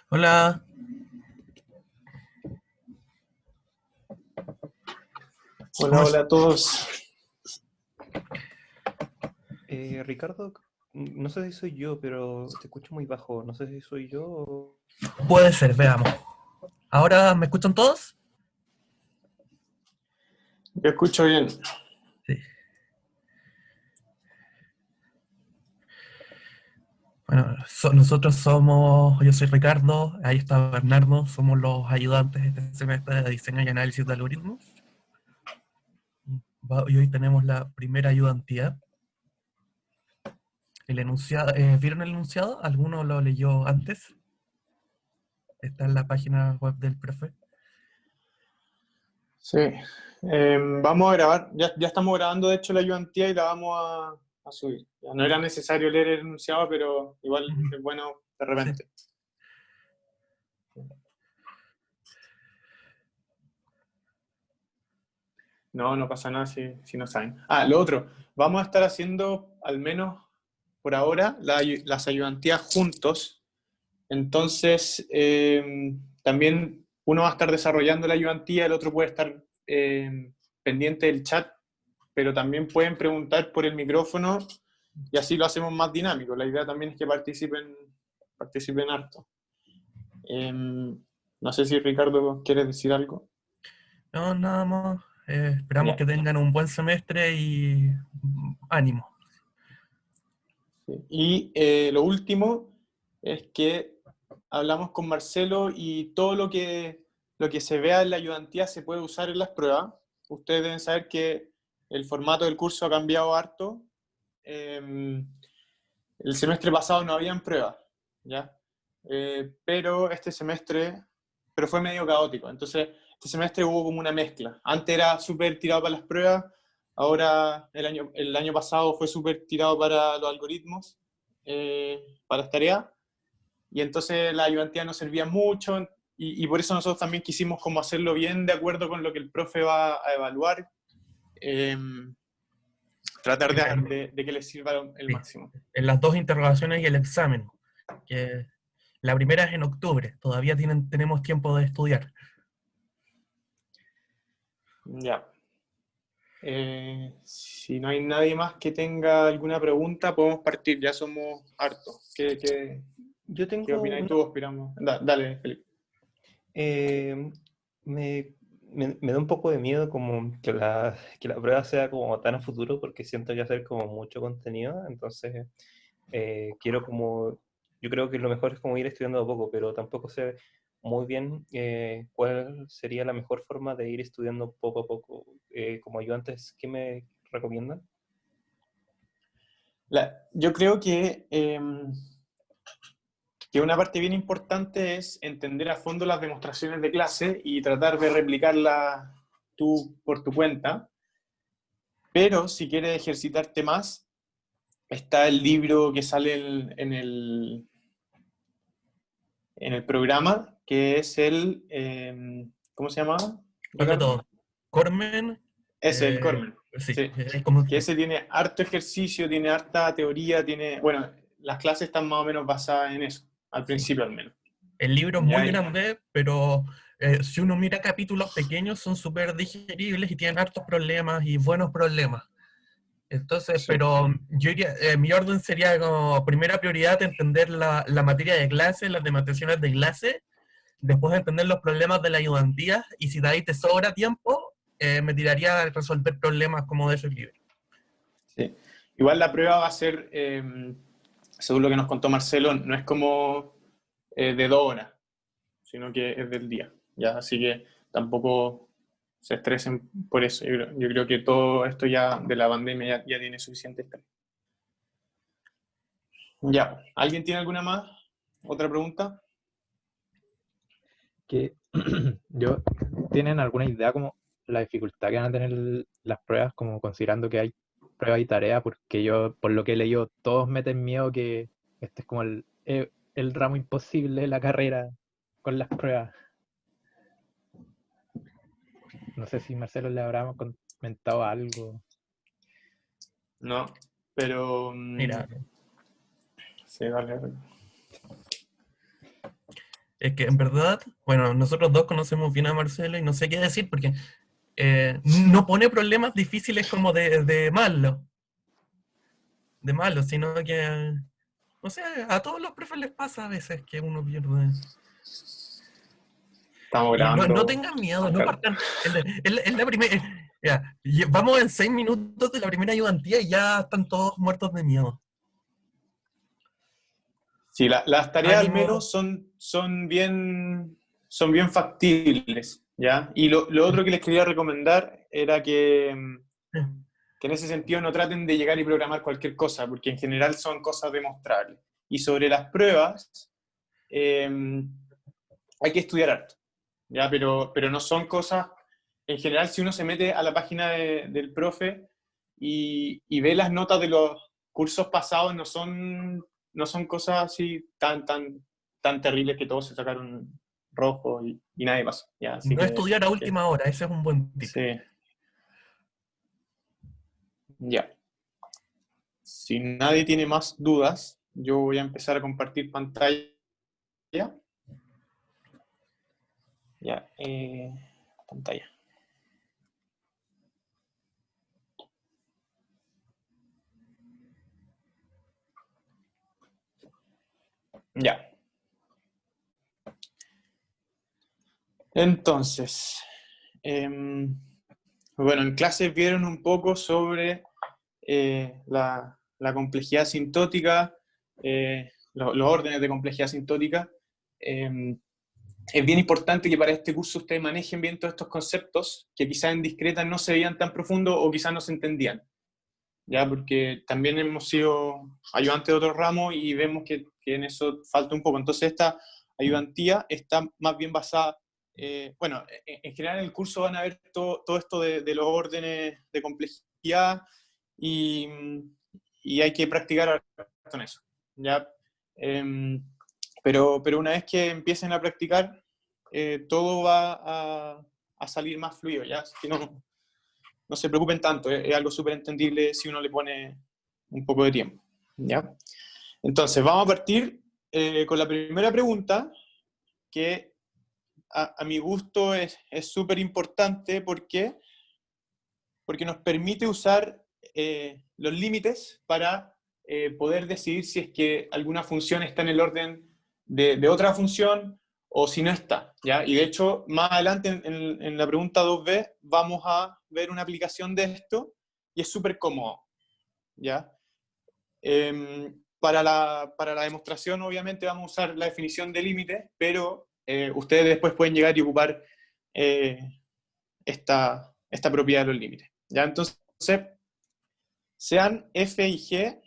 Hola, ¿cómo Hola, es? hola a todos. Ricardo, no sé si soy yo, pero te escucho muy bajo. No sé si soy yo o... Puede ser, veamos. ¿Ahora me escuchan todos? Yo escucho bien. Sí. Bueno, nosotros somos, yo soy Ricardo, ahí está Bernardo, somos los ayudantes este semestre de diseño y análisis de algoritmos. Y hoy tenemos la primera ayudantía. El enunciado, ¿vieron el enunciado? ¿Alguno lo leyó antes? Está en la página web del profe. Sí. Vamos a grabar. Ya estamos grabando, de hecho, la ayudantía y la vamos a subir. Ya no era necesario leer el enunciado, pero igual Ujú. es bueno de Sí. repente. No, no pasa nada si no saben. Lo otro. Vamos a estar haciendo, al menos por ahora, las ayudantías juntos. Entonces, también uno va a estar desarrollando la ayudantía, el otro puede estar pendiente del chat, pero también pueden preguntar por el micrófono y así lo hacemos más dinámico. La idea también es que participen harto. No sé si Ricardo quiere decir algo. No, nada más. Esperamos Ya. que tengan un buen semestre y ánimo. Sí. Y lo último es que hablamos con Marcelo y todo lo que se vea en la ayudantía se puede usar en las pruebas. Ustedes deben saber que el formato del curso ha cambiado harto. El semestre pasado no habían pruebas, ¿ya? Pero fue medio caótico. Entonces, este semestre hubo como una mezcla. Antes era súper tirado para las pruebas, ahora el año pasado fue súper tirado para los algoritmos, para las tareas, y entonces la ayudantía no servía mucho, y por eso nosotros también quisimos como hacerlo bien de acuerdo con lo que el profe va a evaluar, eh, tratar de que les sirva el Sí, máximo. en las dos interrogaciones y el examen, que la primera es en octubre, todavía tenemos tiempo de estudiar. Ya. Si no hay nadie más que tenga alguna pregunta, podemos partir, ya somos hartos. Yo ¿Qué tengo opináis una... tú? Aspiramos. Dale, Felipe. eh, me da un poco de miedo como que la prueba sea como tan a futuro porque siento que hacer como mucho contenido, entonces quiero como... Yo creo que lo mejor es como ir estudiando a poco, pero tampoco sé muy bien cuál sería la mejor forma de ir estudiando poco a poco. Como ayudantes, ¿qué me recomiendan? Yo creo que una parte bien importante es entender a fondo las demostraciones de clase y tratar de replicarlas tú por tu cuenta. Pero si quieres ejercitarte más, está el libro que sale en el programa, que es ¿cómo se llama, ¿Cuál de Ricardo? todos? Cormen, Ese, el Cormen. sí, Sí. es como Que ese tiene harto ejercicio, tiene harta teoría, bueno, las clases están más o menos basadas en eso, al sí. principio al menos. El libro es Ya, muy grande, pero si uno mira capítulos pequeños son súper digeribles y tienen hartos problemas y buenos problemas. Entonces, sí, pero yo diría, mi orden sería como primera prioridad entender la materia de clase, las demostraciones de clase, después entender los problemas de la ayudantía, y si de ahí te sobra tiempo, me tiraría a resolver problemas como de esos libros. sí. Igual la prueba va a ser, según lo que nos contó Marcelo, no es como de 2 horas, sino que es del día. Ya, así que tampoco se estresen por eso. Yo creo que todo esto ya de la pandemia ya tiene suficiente estrés. Ya, ¿alguien tiene alguna más? ¿Otra pregunta? Que yo, ¿tienen alguna idea como la dificultad que van a tener las pruebas, como considerando que hay pruebas y tareas? Porque yo, por lo que he leído, todos meten miedo que este es como el ramo imposible de la carrera con las pruebas. No sé si Marcelo le habrá comentado algo. No, pero Mira, sí, dale. Es que en verdad, bueno, nosotros dos conocemos bien a Marcelo y no sé qué decir porque no pone problemas difíciles como de malo, sino que, no sé, a todos los profes les pasa a veces que uno pierde. Estamos Y no grabando, tengan miedo, Juan no Carlos. partan. Es la primera. Ya, vamos en 6 minutos de la primera ayudantía y ya están todos muertos de miedo. Sí, las tareas al Ánimo. menos son bien factibles, ¿ya? Y lo otro que les quería recomendar era que en ese sentido no traten de llegar y programar cualquier cosa, porque en general son cosas demostrables. Y sobre las pruebas, eh, hay que estudiar harto, ¿ya? Pero no son cosas, en general si uno se mete a la página del profe y ve las notas de los cursos pasados, no son cosas así tan terribles que todos se sacaron rojo y nadie pasó, ¿ya? Así No que, estudiar a última hora, ese es un buen tip. sí, ya. Si nadie tiene más dudas, yo voy a empezar a compartir pantalla. Ya, pantalla. Ya. Entonces, bueno, en clase vieron un poco sobre la complejidad asintótica, los órdenes de complejidad asintótica. Es bien importante que para este curso ustedes manejen bien todos estos conceptos que quizás en discreta no se veían tan profundos o quizás no se entendían, ¿ya? Porque también hemos sido ayudantes de otros ramos y vemos que en eso falta un poco. Entonces esta ayudantía está más bien basada, bueno, en general en el curso van a ver todo esto de los órdenes de complejidad y, y hay que practicar con eso, ¿ya? Pero una vez que empiecen a practicar, todo va a salir más fluido, ¿ya? Así que no se preocupen tanto, es algo súper entendible si uno le pone un poco de tiempo, ¿ya? Entonces, vamos a partir con la primera pregunta, que a mi gusto es súper importante porque nos permite usar los límites para poder decidir si es que alguna función está en el orden de otra función o si no está, ¿ya? Y de hecho, más adelante en la pregunta 2b vamos a ver una aplicación de esto y es súper cómodo, ¿ya? Para la demostración, obviamente, vamos a usar la definición de límite, pero ustedes después pueden llegar y ocupar eh, esta propiedad de los límites, ¿ya? Entonces, sean f y g,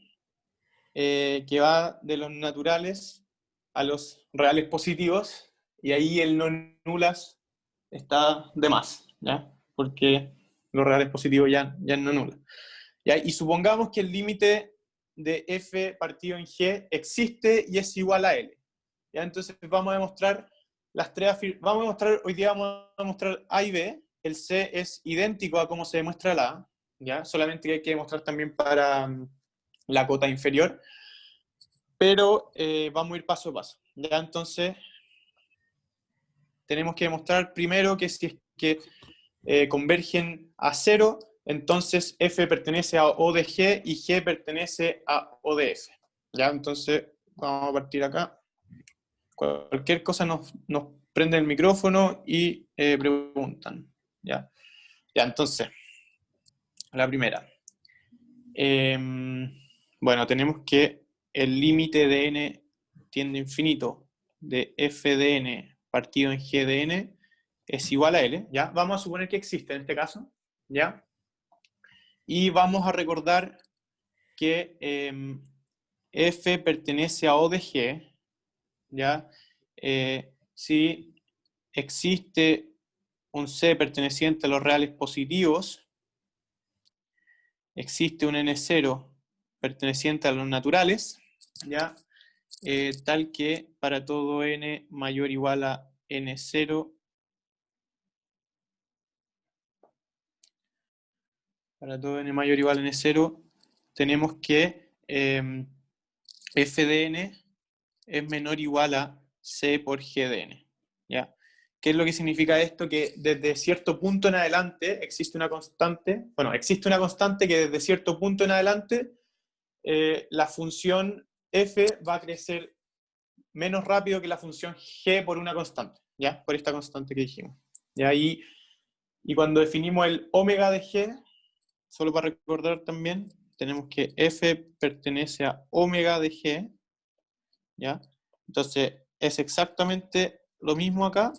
que va de los naturales a los reales positivos, y ahí el no nulas está de más, ¿ya? Porque los reales positivos ya no nulas. ¿Ya? Y supongamos que el límite de f partido en g existe y es igual a L. ¿Ya? Entonces vamos a demostrar hoy día vamos a demostrar A y B. El C es idéntico a cómo se demuestra la A, ¿ya? Solamente que hay que demostrar también para la cota inferior, pero vamos a ir paso a paso, ¿ya? Entonces tenemos que demostrar primero que si es que convergen a 0, entonces f pertenece a O de G y G pertenece a O de F, ¿ya? Entonces vamos a partir acá. Cualquier cosa nos prende el micrófono y preguntan, ¿ya? Ya, entonces, la primera. Bueno, tenemos que el límite de n tiende a infinito de f de n partido en g de n es igual a L, ¿ya? Vamos a suponer que existe en este caso, ¿ya? Y vamos a recordar que f pertenece a O de G, ¿ya? Si existe un C perteneciente a los reales positivos, existe un N0 perteneciente a los naturales, ¿ya? Tal que para todo n mayor o igual a N0, para todo n mayor o igual a N0, tenemos que f de n es menor o igual a C por G de N. ¿Ya? ¿Qué es lo que significa esto? Que desde cierto punto en adelante existe una constante, bueno, existe una constante que desde cierto punto en adelante la función f va a crecer menos rápido que la función g por una constante, ¿ya? Por esta constante que dijimos. ¿Ya? Y cuando definimos el omega de g, solo para recordar también, tenemos que f pertenece a omega de g, ¿ya? Entonces, es exactamente lo mismo acá.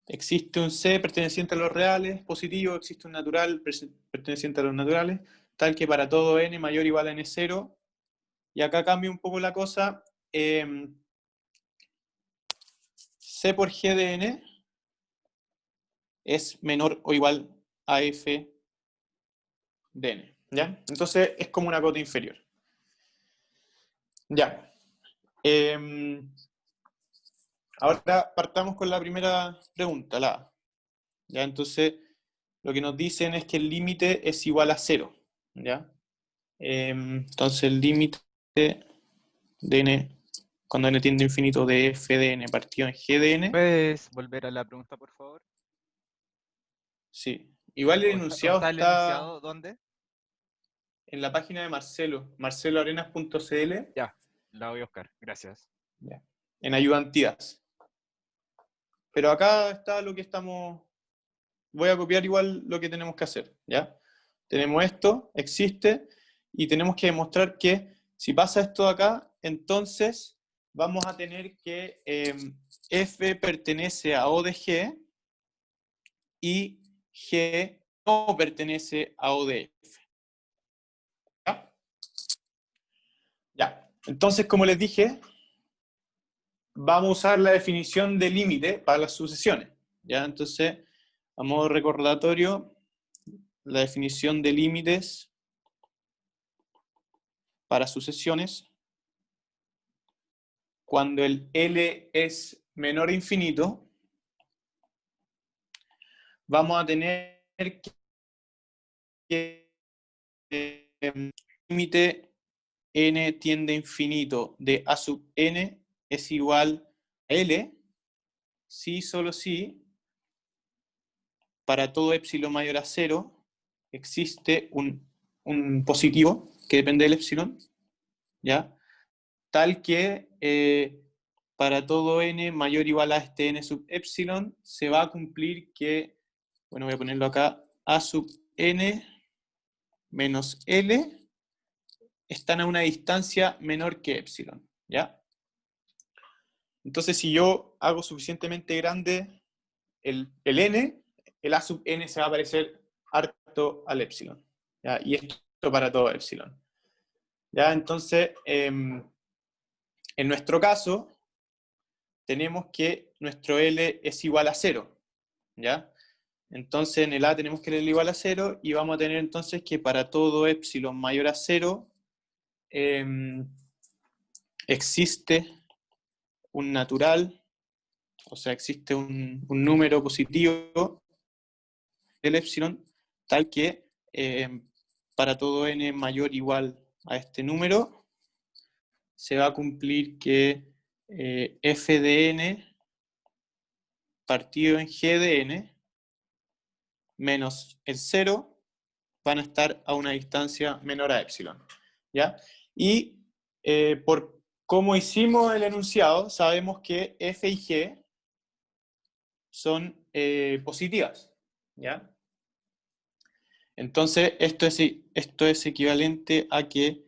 Existe un C perteneciente a los reales, positivo, existe un natural perteneciente a los naturales, tal que para todo n mayor o igual a n0, y acá cambia un poco la cosa, C por G de n es menor o igual a F de n, ¿ya? Entonces es como una cota inferior. Ya. Ahora partamos con la primera pregunta, la A. ¿Ya? Entonces, lo que nos dicen es que el límite es igual a 0, ¿ya? Entonces, el límite de n, cuando n tiende a infinito, de f de n partido en g de n. ¿Puedes volver a la pregunta, por favor? Sí. Igual el enunciado ¿Está el está enunciado dónde? en la página de Marcelo, marceloarenas.cl, Ya, la voy a buscar. Gracias. ya, en ayudantías. Pero acá está lo que estamos... Voy a copiar igual lo que tenemos que hacer, ¿ya? Tenemos esto, existe, y tenemos que demostrar que si pasa esto de acá, entonces vamos a tener que f pertenece a O de G y G no pertenece a O de F. ¿Ya? Ya. Entonces, como les dije, vamos a usar la definición de límite para las sucesiones, ¿ya? Entonces, a modo recordatorio, la definición de límites para sucesiones, cuando el L es menor a infinito, vamos a tener que límite n tiende a infinito de a sub n es igual a L, si solo si para todo epsilon mayor a 0 existe un positivo que depende del epsilon, ¿ya? Tal que para todo n mayor o igual a este n sub epsilon se va a cumplir que, bueno, voy a ponerlo acá, a sub n menos L están a una distancia menor que epsilon, ¿ya? Entonces, si yo hago suficientemente grande el n, el a sub n se va a parecer harto al epsilon, ¿ya? Y esto para todo epsilon. ¿Ya? Entonces, en nuestro caso, tenemos que nuestro L es igual a 0, ¿ya? Entonces, en el A tenemos que L es igual a 0, y vamos a tener entonces que para todo epsilon mayor a 0, existe un natural, o sea, existe un número positivo del epsilon, tal que para todo n mayor o igual a este número, se va a cumplir que f de n partido en g de n menos el 0 van a estar a una distancia menor a epsilon, ¿ya? Y por cómo hicimos el enunciado, sabemos que f y g son positivas, ¿ya? Entonces, esto es equivalente a que,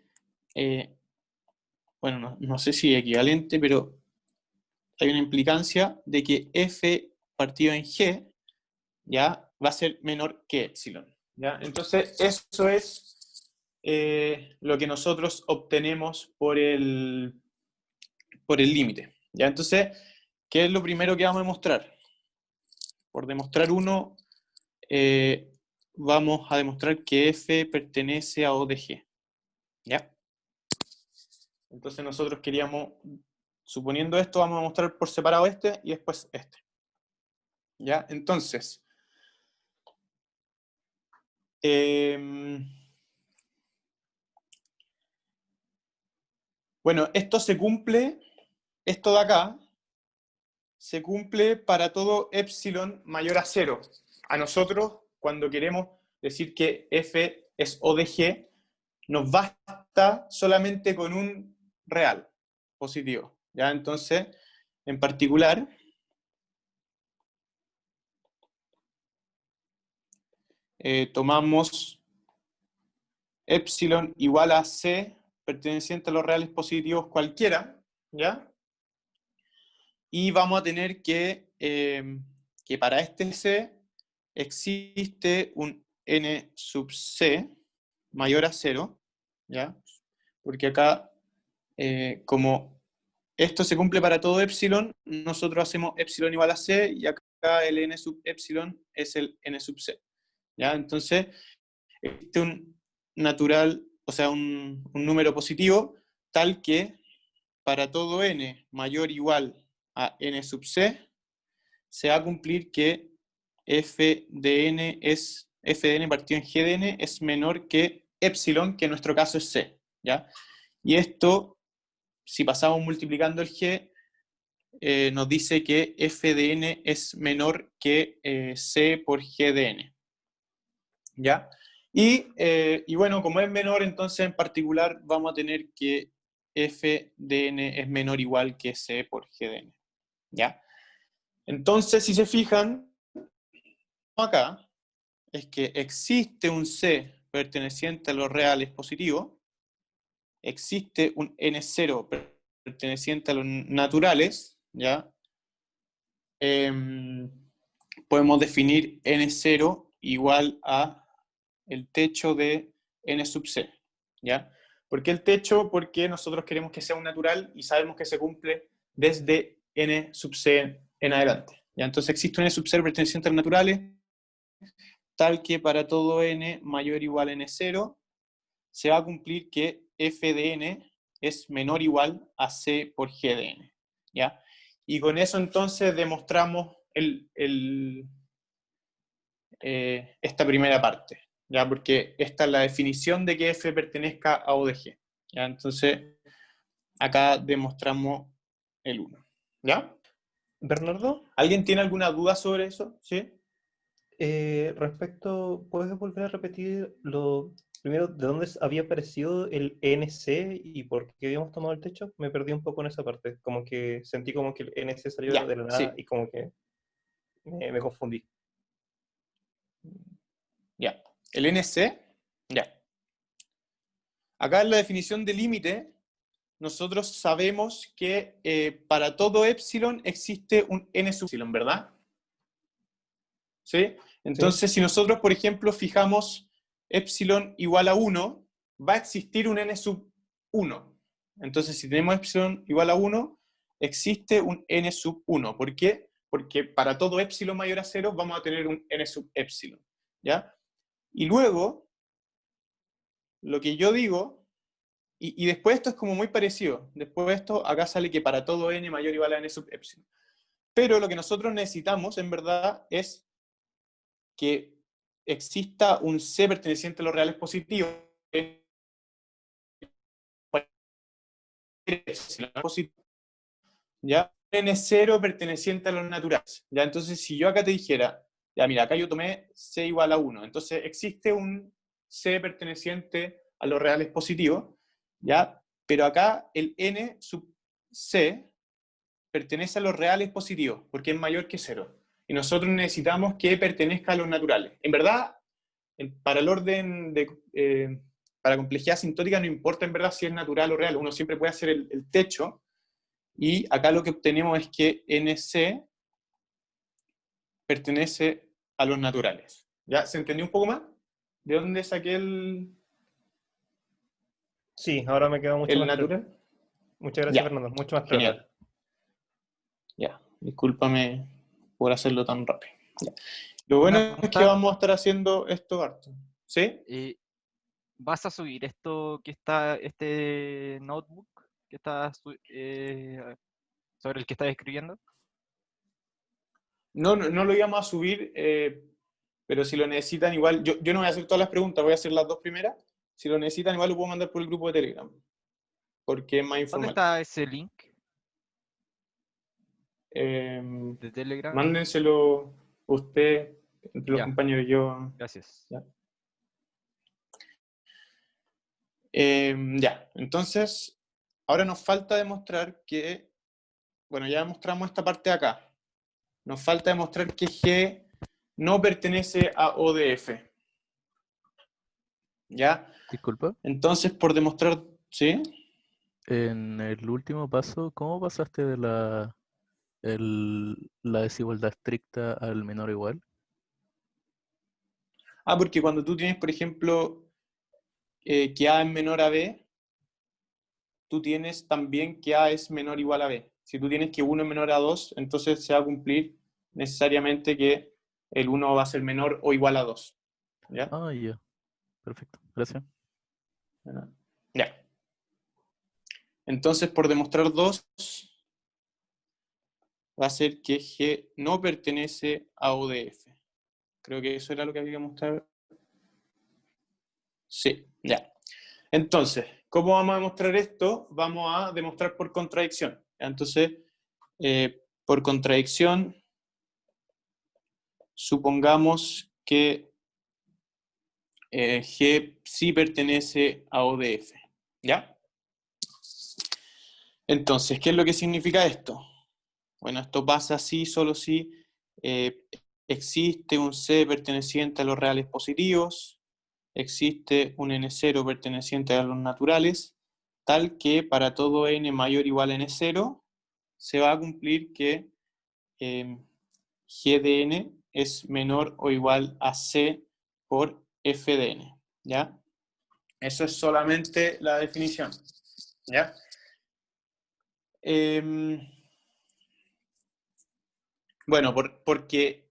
bueno, no sé si equivalente, pero hay una implicancia de que f partido en g, ¿ya? Va a ser menor que epsilon, ¿ya? Entonces, eso es lo que nosotros obtenemos por el límite, ¿ya? Entonces, ¿qué es lo primero que vamos a demostrar? Por demostrar uno, vamos a demostrar que f pertenece a O de G, ¿ya? Entonces nosotros queríamos, suponiendo esto, vamos a mostrar por separado este y después este, ¿ya? Entonces, Bueno, esto se cumple, esto de acá, se cumple para todo epsilon mayor a 0. A nosotros, cuando queremos decir que f es O de G, nos basta solamente con un real positivo. ¿Ya? Entonces, en particular, tomamos epsilon igual a C perteneciente a los reales positivos cualquiera, ¿ya? Y vamos a tener que para este C existe un n sub C mayor a 0, ¿ya? Porque acá, como esto se cumple para todo epsilon, nosotros hacemos epsilon igual a C, y acá el n sub epsilon es el n sub C, ¿ya? Entonces, existe un natural, o sea, un número positivo, tal que para todo n mayor o igual a n sub c, se va a cumplir que f de n partido en g de n es menor que epsilon, que en nuestro caso es c, ¿ya? Y esto, si pasamos multiplicando el g, nos dice que f de n es menor que c por g de n, ¿ya? Y bueno, como es menor, entonces en particular vamos a tener que f de n es menor o igual que c por g de n, ¿ya? Entonces, si se fijan, acá es que existe un c perteneciente a los reales positivos, existe un n0 perteneciente a los naturales, ¿ya? Podemos definir n0 igual a el techo de n sub c, ¿ya? ¿Por qué el techo? Porque nosotros queremos que sea un natural y sabemos que se cumple desde n sub c en adelante, ¿ya? Entonces existe un n sub c perteneciente a los naturales, tal que para todo n mayor o igual a n0 se va a cumplir que f de n es menor o igual a c por g de n, ¿ya? Y con eso entonces demostramos esta primera parte, ¿ya? Porque esta es la definición de que f pertenezca a O de G, ¿ya? Entonces, acá demostramos el 1, ¿ya? Bernardo, ¿Alguien tiene alguna duda sobre eso? ¿Sí? ¿puedes volver a repetir lo primero, de dónde había aparecido el NC y por qué habíamos tomado el techo? Me perdí un poco en esa parte, como que sentí como que el NC salió Ya, de la nada sí. y como que me confundí. Ya. El NC, ya. Acá en la definición de límite, nosotros sabemos que para todo epsilon existe un n sub epsilon, ¿verdad? ¿Sí? Entonces, si nosotros, por ejemplo, fijamos epsilon igual a 1, va a existir un n sub 1. Entonces, si tenemos epsilon igual a 1, existe un n sub 1. ¿Por qué? Porque para todo epsilon mayor a 0 vamos a tener un n sub epsilon, ¿ya? Y luego, lo que yo digo, y después esto es como muy parecido, después de esto, acá sale que para todo n mayor o igual a n sub epsilon. Pero lo que nosotros necesitamos, en verdad, es que exista un C perteneciente a los reales positivos, ¿ya? N0 perteneciente a los naturales, ¿ya? Entonces, si yo acá te dijera, ya mira, acá yo tomé C igual a 1, entonces existe un C perteneciente a los reales positivos, ¿ya? Pero acá el N sub C pertenece a los reales positivos, porque es mayor que 0. Y nosotros necesitamos que pertenezca a los naturales. En verdad, para el orden de... para complejidad asintótica no importa en verdad si es natural o real, uno siempre puede hacer el techo, y acá lo que obtenemos es que NC pertenece a los naturales. ¿Ya? ¿Se entendió un poco más? ¿De dónde saqué el Sí, ahora me queda mucho más claro. natural? Muchas gracias, Ya. Fernando, mucho más claro. Genial. Ya, discúlpame por hacerlo tan rápido. Ya. Lo bueno Una es que pregunta. vamos a estar haciendo esto harto. ¿Sí? ¿Vas a subir esto que está, este notebook que está sobre el que estás escribiendo? No lo íbamos a subir, pero si lo necesitan igual, yo no voy a hacer todas las preguntas, voy a hacer las dos primeras. Si lo necesitan igual lo puedo mandar por el grupo de Telegram. porque es más ¿Dónde informal. está ese link Em, de Telegram? Mándenselo usted, entre los Ya. compañeros y yo. Gracias. Ya. Ya, entonces, ahora nos falta demostrar que, bueno, ya demostramos esta parte de acá. Nos falta demostrar que G no pertenece a ODF. ¿Ya? Disculpa, Entonces, por demostrar, ¿sí? en el último paso, ¿cómo pasaste de la desigualdad estricta al menor o igual? Porque cuando tú tienes, por ejemplo, que A es menor a B, tú tienes también que A es menor o igual a B. Si tú tienes que 1 es menor a 2, entonces se va a cumplir necesariamente que el 1 va a ser menor o igual a 2. ¿Ya? Ah, ya. Perfecto, gracias. Ya. Entonces, por demostrar 2, va a ser que G no pertenece a ODF. Creo que eso era lo que había que mostrar. Sí, ya. Entonces, ¿cómo vamos a demostrar esto? Vamos a demostrar por contradicción. Entonces, por contradicción, supongamos que G sí pertenece a ODF. ¿Ya? Entonces, ¿qué es lo que significa esto? Bueno, esto pasa así solo si existe un C perteneciente a los reales positivos, existe un N0 perteneciente a los naturales, tal que para todo N mayor o igual a N0 se va a cumplir que G de N es menor o igual a C por F de N. ¿Ya? Eso es solamente la definición. ¿Ya? Bueno, porque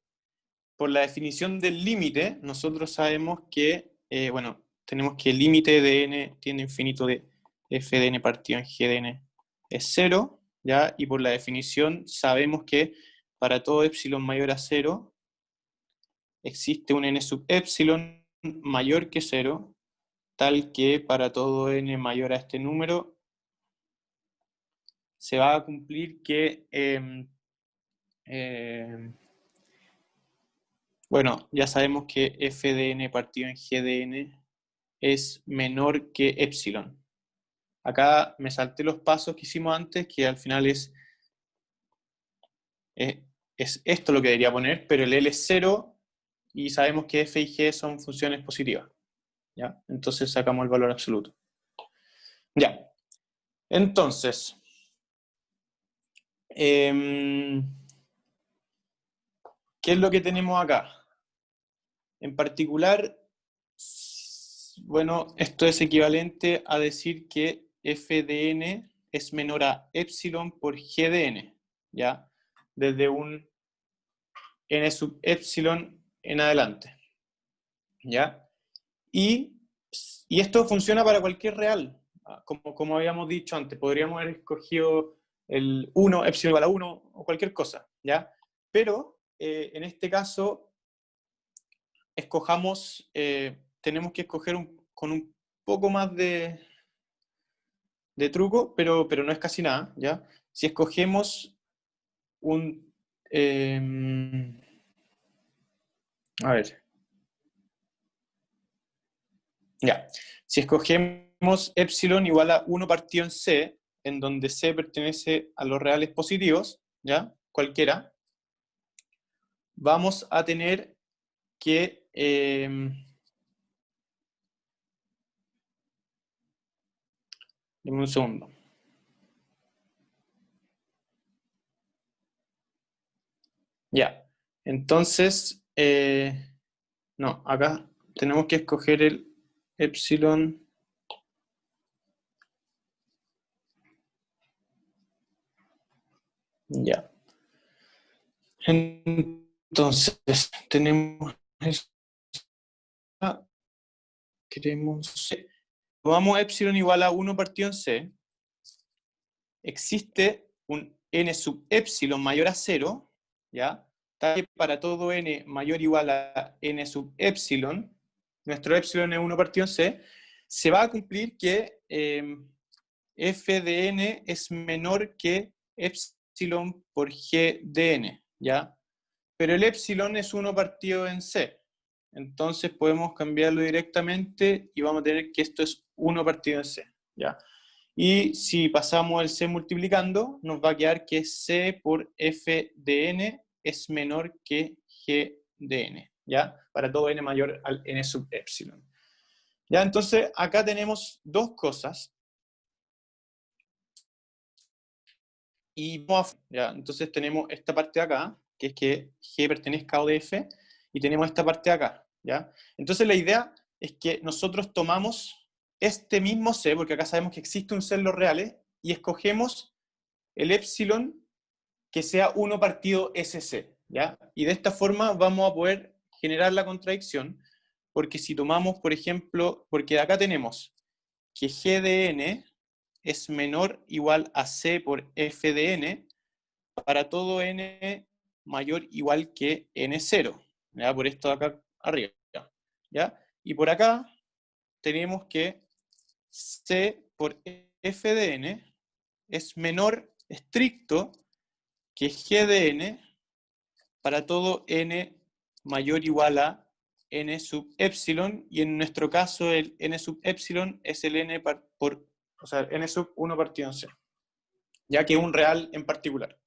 por la definición del límite, nosotros sabemos que, bueno, tenemos que el límite de n tiende a infinito de f de n partido en g de n es 0, ¿ya? Y por la definición sabemos que para todo epsilon mayor a 0 existe un n sub epsilon mayor que 0, tal que para todo n mayor a este número se va a cumplir que bueno, ya sabemos que f de n partido en g de n es menor que epsilon. Acá me salté los pasos que hicimos antes, que al final es esto lo que debería poner, pero el L es 0 y sabemos que f y g son funciones positivas. ¿Ya? Entonces sacamos el valor absoluto. Ya. Entonces, ¿qué es lo que tenemos acá? En particular, bueno, esto es equivalente a decir que f de n es menor a epsilon por g de n, ¿ya? Desde un n sub epsilon en adelante, ¿ya? Y esto funciona para cualquier real, como habíamos dicho antes, podríamos haber escogido el 1, epsilon igual a 1, o cualquier cosa, ¿ya? Pero, en este caso, escojamos, tenemos que escoger con un poco más de truco, pero no es casi nada, ¿ya? Si escogemos un... a ver. Ya. Si escogemos epsilon igual a 1 partido en C, en donde C pertenece a los reales positivos, ¿ya? Cualquiera, vamos a tener que... dame un segundo. Ya. Entonces, no, acá tenemos que escoger el epsilon. Ya. Entonces, tenemos... queremos... Tomamos epsilon igual a 1 partido en C. Existe un n sub epsilon mayor a 0, ¿ya? Tal que para todo n mayor o igual a n sub epsilon, nuestro epsilon es 1 partido en C, se va a cumplir que f de n es menor que epsilon por g de n, ¿ya? Pero el epsilon es 1 partido en c. Entonces podemos cambiarlo directamente y vamos a tener que esto es 1 partido en c, ¿ya? Y si pasamos el c multiplicando, nos va a quedar que c por f de n es menor que g de n, ¿ya? Para todo n mayor al n sub epsilon. ¿Ya? Entonces, acá tenemos dos cosas. Y ¿ya? Entonces tenemos esta parte de acá, que es que g pertenezca a O de f, y tenemos esta parte de acá, ¿ya? Entonces la idea es que nosotros tomamos este mismo c, porque acá sabemos que existe un c en los reales, y escogemos el epsilon que sea 1 partido SC, ¿ya? Y de esta forma vamos a poder generar la contradicción, porque si tomamos, por ejemplo, porque de acá tenemos que g de n es menor o igual a c por f de n para todo n mayor o igual que n0, ¿ya? Por esto de acá arriba, ¿ya? Y por acá tenemos que c por f de n es menor estricto que g de n para todo n mayor o igual a n sub epsilon, y en nuestro caso el n sub epsilon es el n o sea, n sub 1 partido en c, ya que es un real en particular,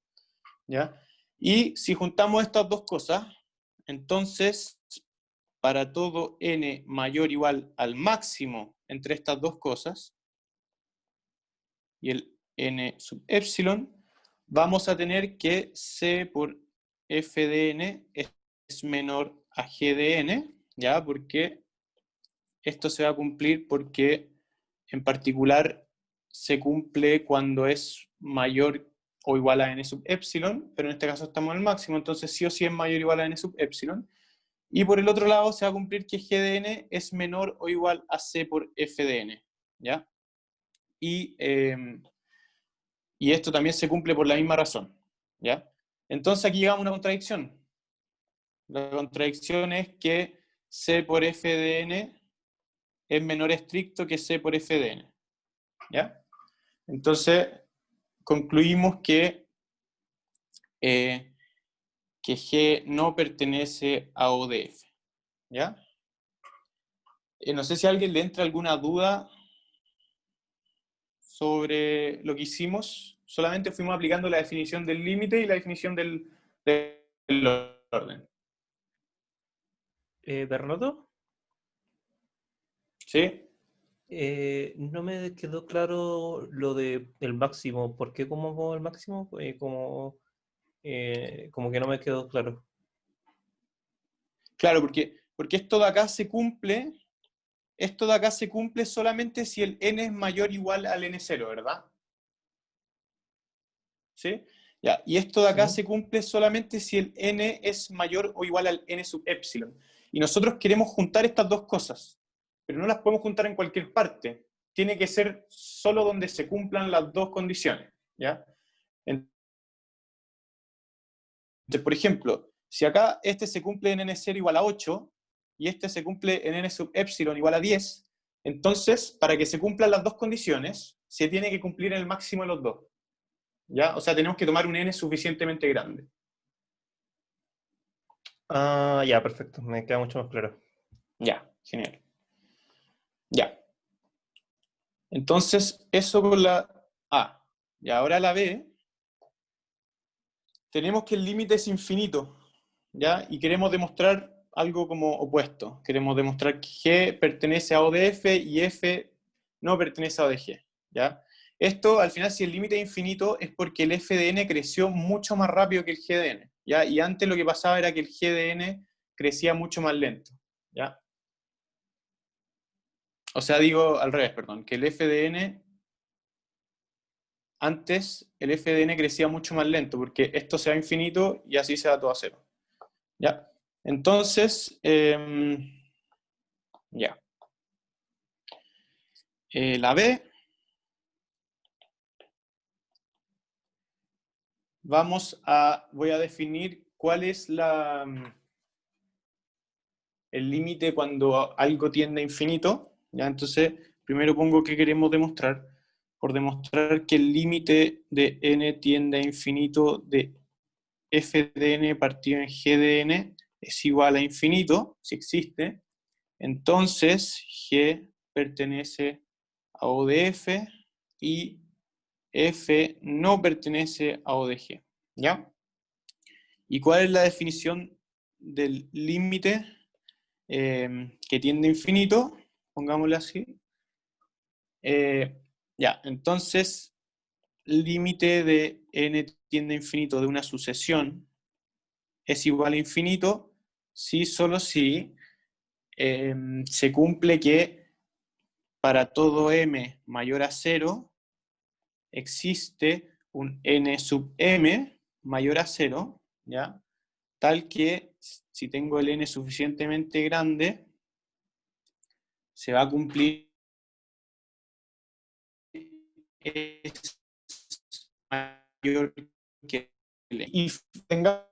¿ya? Y si juntamos estas dos cosas, entonces para todo n mayor o igual al máximo entre estas dos cosas y el n sub epsilon, vamos a tener que c por f de n es menor a g de n, ¿ya? Porque esto se va a cumplir porque en particular se cumple cuando es mayor o igual a n sub epsilon, pero en este caso estamos en el máximo, entonces sí o sí es mayor o igual a n sub epsilon. Y por el otro lado se va a cumplir que g de n es menor o igual a c por f de n, ¿ya? Y esto también se cumple por la misma razón, ¿ya? Entonces aquí llegamos a una contradicción. La contradicción es que c por f de n es menor estricto que c por f de n, ¿ya? Entonces concluimos que G no pertenece a O de f, ¿ya? No sé si a alguien le entra alguna duda sobre lo que hicimos. Solamente fuimos aplicando la definición del límite y la definición del orden. Bernardo, ¿Sí? no me quedó claro lo del máximo. ¿Por qué como el máximo? Como que no me quedó claro. Claro, porque esto de acá se cumple solamente si el n es mayor o igual al n0, ¿verdad? ¿Sí? Ya, y esto de acá Sí. se cumple solamente si el n es mayor o igual al n sub epsilon. Y nosotros queremos juntar estas dos cosas, pero no las podemos juntar en cualquier parte. Tiene que ser solo donde se cumplan las dos condiciones, ¿ya? Entonces, por ejemplo, si acá este se cumple en n0 igual a 8, y este se cumple en n sub epsilon igual a 10, entonces, para que se cumplan las dos condiciones, se tiene que cumplir el máximo de los dos, ¿ya? O sea, tenemos que tomar un n suficientemente grande. Ah, ya, perfecto. Me queda mucho más claro. Ya, genial. Ya. Entonces, eso con la A. Y ahora la B, tenemos que el límite es infinito, ¿ya? Y queremos demostrar algo como opuesto. Queremos demostrar que G pertenece a O de F y F no pertenece a O de G, ¿ya? Esto, al final, si el límite es infinito, es porque el F de n creció mucho más rápido que el G de n, ¿ya? Y antes lo que pasaba era que el G de n crecía mucho más lento, ¿ya? O sea, digo al revés, perdón, que el f de n, antes el f de n crecía mucho más lento, porque esto se va a infinito y así se va todo a cero. ¿Ya? Entonces, ya. La B, voy a definir cuál es el límite cuando algo tiende a infinito, ¿ya? Entonces, primero pongo qué queremos demostrar. por demostrar que el límite de n tiende a infinito de f de n partido en g de n es igual a infinito, si existe, entonces g pertenece a O de f y f no pertenece a O de g, ¿ya? ¿Y cuál es la definición del límite que tiende a infinito? Pongámoslo así. Ya, entonces, límite de n tiende a infinito de una sucesión es igual a infinito si solo si se cumple que para todo m mayor a 0 existe un n sub m mayor a 0, ¿ya? Tal que si tengo el n suficientemente grande, se va a cumplir es mayor que L. Y tengamos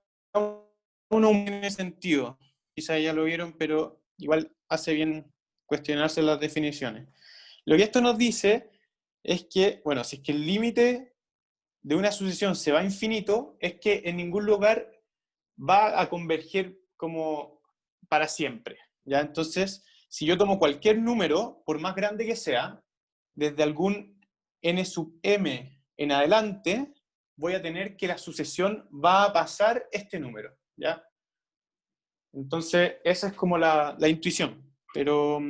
uno en ese sentido. Quizás ya lo vieron, pero igual hace bien cuestionarse las definiciones. Lo que esto nos dice es que, bueno, si es que el límite de una sucesión se va a infinito, es que en ningún lugar va a converger como para siempre, ¿ya? Entonces, si yo tomo cualquier número, por más grande que sea, desde algún n sub m en adelante, voy a tener que la sucesión va a pasar este número, ¿ya? Entonces, esa es como la intuición, pero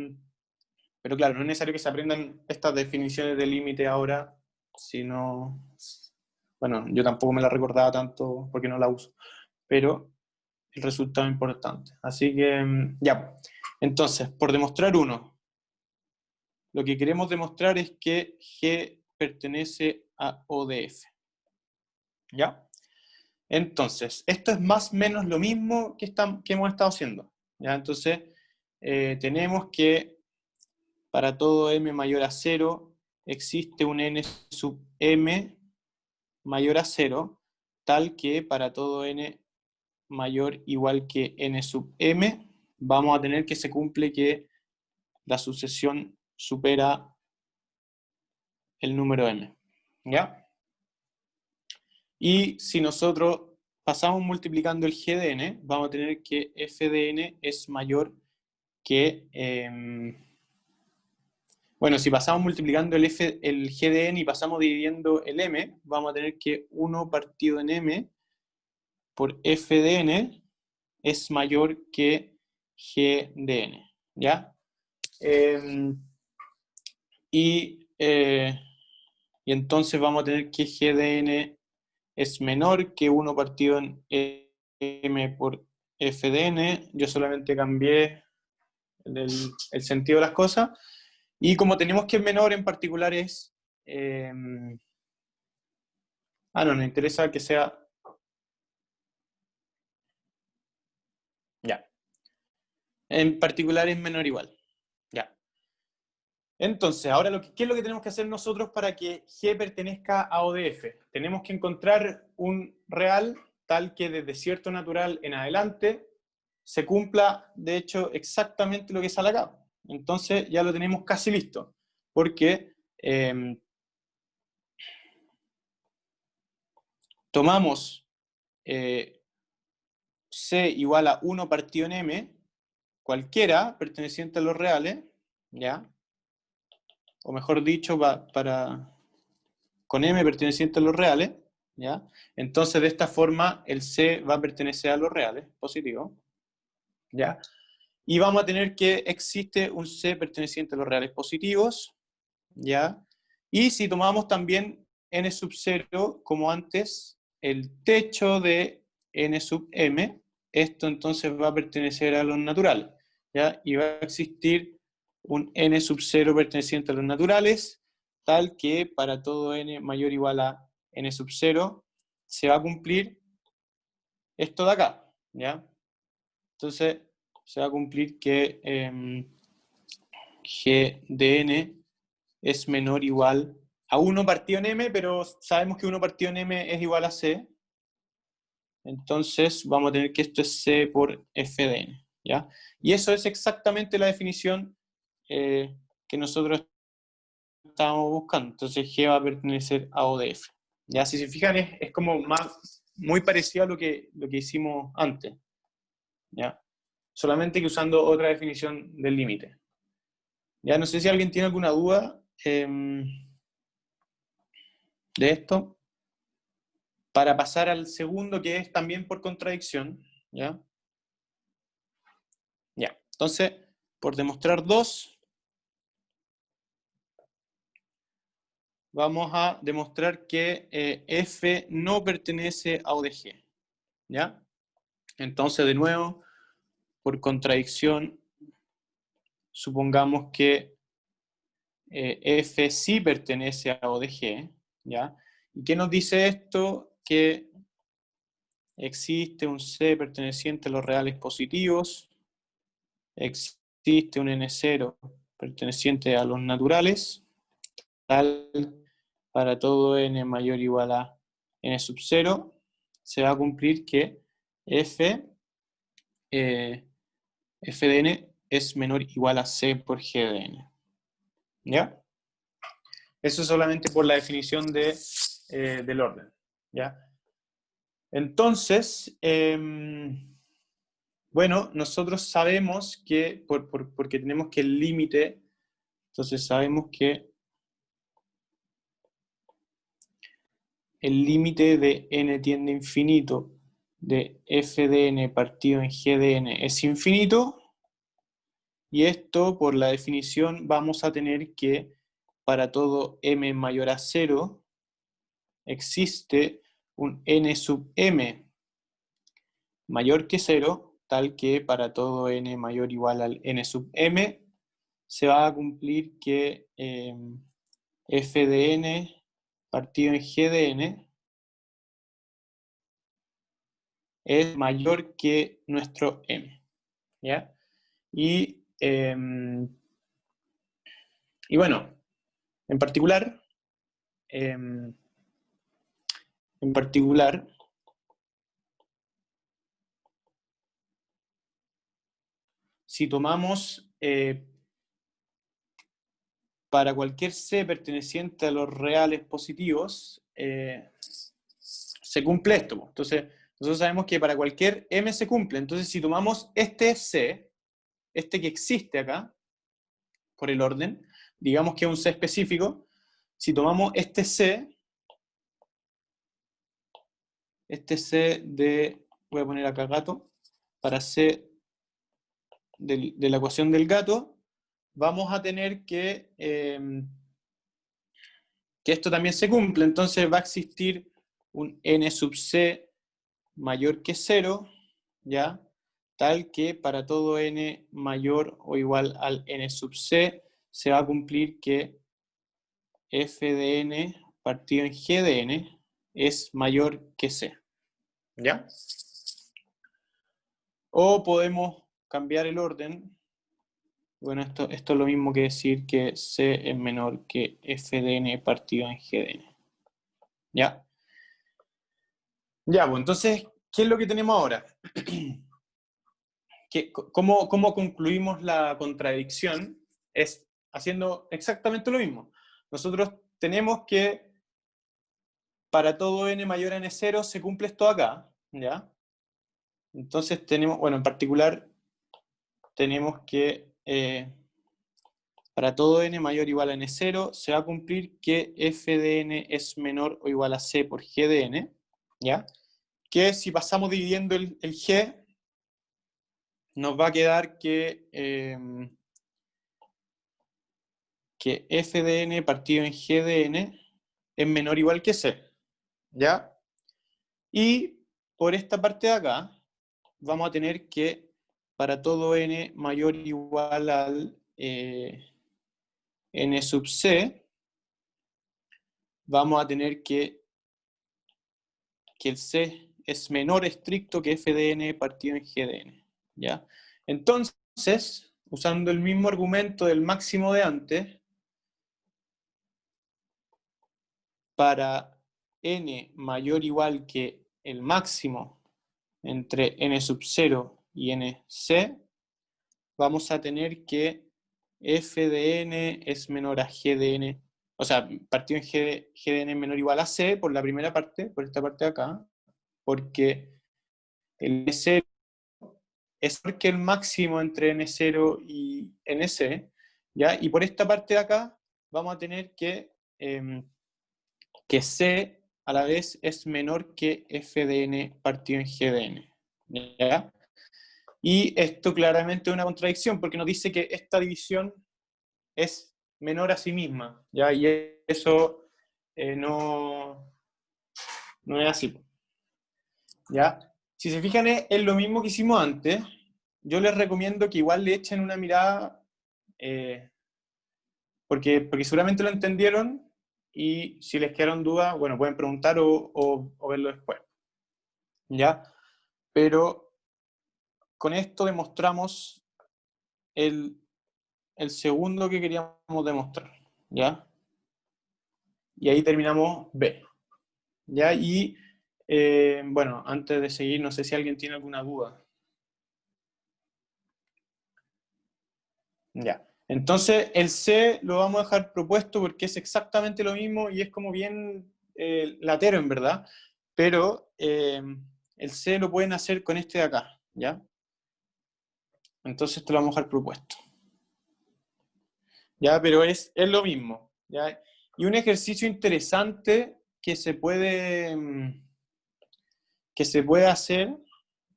claro, no es necesario que se aprendan estas definiciones de límite ahora, sino, bueno, yo tampoco me la recordaba tanto porque no la uso, pero el resultado es importante. Así que, ya. Entonces, por demostrar uno, lo que queremos demostrar es que G pertenece a O de F. ¿Ya? Entonces, esto es más o menos lo mismo que hemos estado haciendo. ¿Ya? Entonces, tenemos que para todo m mayor a 0 existe un n sub m mayor a 0, tal que para todo n mayor igual que n sub m, vamos a tener que se cumple que la sucesión supera el número m. ¿Ya? Y si nosotros pasamos multiplicando el g de n, vamos a tener que f de n es mayor que... bueno, si pasamos multiplicando el g de n y pasamos dividiendo el m, vamos a tener que 1 partido en m por f de n es mayor que g de n, ¿ya? Y entonces vamos a tener que g de n es menor que 1 partido en m por f de n. Yo solamente cambié el sentido de las cosas. Y como tenemos que es menor, en particular es... no, nos interesa que sea... Ya. En particular es menor o igual. Ya. Entonces, ahora, ¿qué es lo que tenemos que hacer nosotros para que G pertenezca a O de F? Tenemos que encontrar un real tal que desde cierto natural en adelante se cumpla, de hecho, exactamente lo que sale acá. Entonces, ya lo tenemos casi listo. Porque tomamos C igual a 1 partido en M, cualquiera perteneciente a los reales, ¿ya? O mejor dicho, con M perteneciente a los reales, ¿ya? Entonces, de esta forma, el C va a pertenecer a los reales, positivo, ¿ya? Y vamos a tener que existe un C perteneciente a los reales positivos, ¿ya? Y si tomamos también n sub 0, como antes, el techo de n sub m, esto entonces va a pertenecer a los naturales, ¿ya? Y va a existir un n sub 0 perteneciente a los naturales, tal que para todo n mayor o igual a n sub 0 se va a cumplir esto de acá, ¿ya? Entonces se va a cumplir que g de n es menor o igual a 1 partido en m, pero sabemos que 1 partido en m es igual a c. Entonces vamos a tener que esto es c por f de n, ¿ya? Y eso es exactamente la definición que nosotros estábamos buscando. Entonces G va a pertenecer a O de F. Ya, si se fijan, es como muy parecido a lo que hicimos antes. ¿Ya? Solamente que usando otra definición del límite. Ya, no sé si alguien tiene alguna duda de esto. Para pasar al segundo, que es también por contradicción. ¿Ya? Ya, entonces, por demostrar 2, vamos a demostrar que F no pertenece a O de G. ¿Ya? Entonces, de nuevo, por contradicción, supongamos que F sí pertenece a O de G. ¿Ya? ¿Y qué nos dice esto? Que existe un C perteneciente a los reales positivos, existe un N0 perteneciente a los naturales, tal para todo n mayor o igual a n sub 0, se va a cumplir que f de n es menor o igual a c por g de n. ¿Ya? Eso solamente por la definición del orden. ¿Ya? Entonces, bueno, nosotros sabemos que, porque tenemos que el límite, entonces sabemos que el límite de n tiende a infinito de f de n partido en g de n es infinito, y esto, por la definición, vamos a tener que para todo m mayor a 0 existe un n sub m mayor que 0, tal que para todo n mayor o igual al n sub m se va a cumplir que f de n partido en g de n es mayor que nuestro m. ¿Ya? Y bueno, en particular, si tomamos para cualquier C perteneciente a los reales positivos, se cumple esto. Entonces, nosotros sabemos que para cualquier M se cumple. Entonces, si tomamos este C, este que existe acá, por el orden, digamos que es un C específico, si tomamos este C de, voy a poner acá gato, para C de la ecuación del gato, vamos a tener que esto también se cumple. Entonces va a existir un n sub c mayor que 0, ¿ya? Tal que para todo n mayor o igual al n sub c se va a cumplir que f de n partido en g de n es mayor que c. ¿Ya? O podemos cambiar el orden. Bueno, esto es lo mismo que decir que c es menor que f de n partido en g de n. ¿Ya? Ya, pues entonces, ¿qué es lo que tenemos ahora? ¿Cómo concluimos la contradicción? Es haciendo exactamente lo mismo. Nosotros tenemos que para todo n mayor a n0 se cumple esto acá, ¿ya? Entonces tenemos, bueno, en particular tenemos que para todo n mayor o igual a n0 se va a cumplir que f de n es menor o igual a c por g de n, ¿ya? Que si pasamos dividiendo el g, nos va a quedar que f de n partido en g de n es menor o igual que c, ¿ya? Y por esta parte de acá, vamos a tener que para todo n mayor o igual al n sub c, vamos a tener que el c es menor estricto que f de n partido en g de n, ¿ya? Entonces, usando el mismo argumento del máximo de antes, para n mayor o igual que el máximo entre n sub 0 y nc, vamos a tener que f de n es menor a g de n o sea, partido en GDN menor o igual a C por la primera parte, por esta parte de acá, porque el N0 es porque el máximo entre N0 y NC, ¿ya? Y por esta parte de acá vamos a tener que C a la vez es menor que FDN partido en GDN, ¿ya? Y esto claramente es una contradicción, porque nos dice que esta división es menor a sí misma, ¿ya? Y eso no es así, ¿ya? Si se fijan, es lo mismo que hicimos antes. Yo les recomiendo que igual le echen una mirada, porque seguramente lo entendieron, y si les quedaron dudas, bueno, pueden preguntar o verlo después, ¿ya? Pero con esto demostramos el segundo que queríamos demostrar, ¿ya? Y ahí terminamos B, ¿ya? Y, bueno, antes de seguir, no sé si alguien tiene alguna duda. Ya. Entonces, el C lo vamos a dejar propuesto porque es exactamente lo mismo y es como bien latero, en verdad. Pero el C lo pueden hacer con este de acá, ¿ya? Entonces, esto lo vamos a dejar propuesto. ¿Ya? Pero es lo mismo, ¿ya? Y un ejercicio interesante que se puede hacer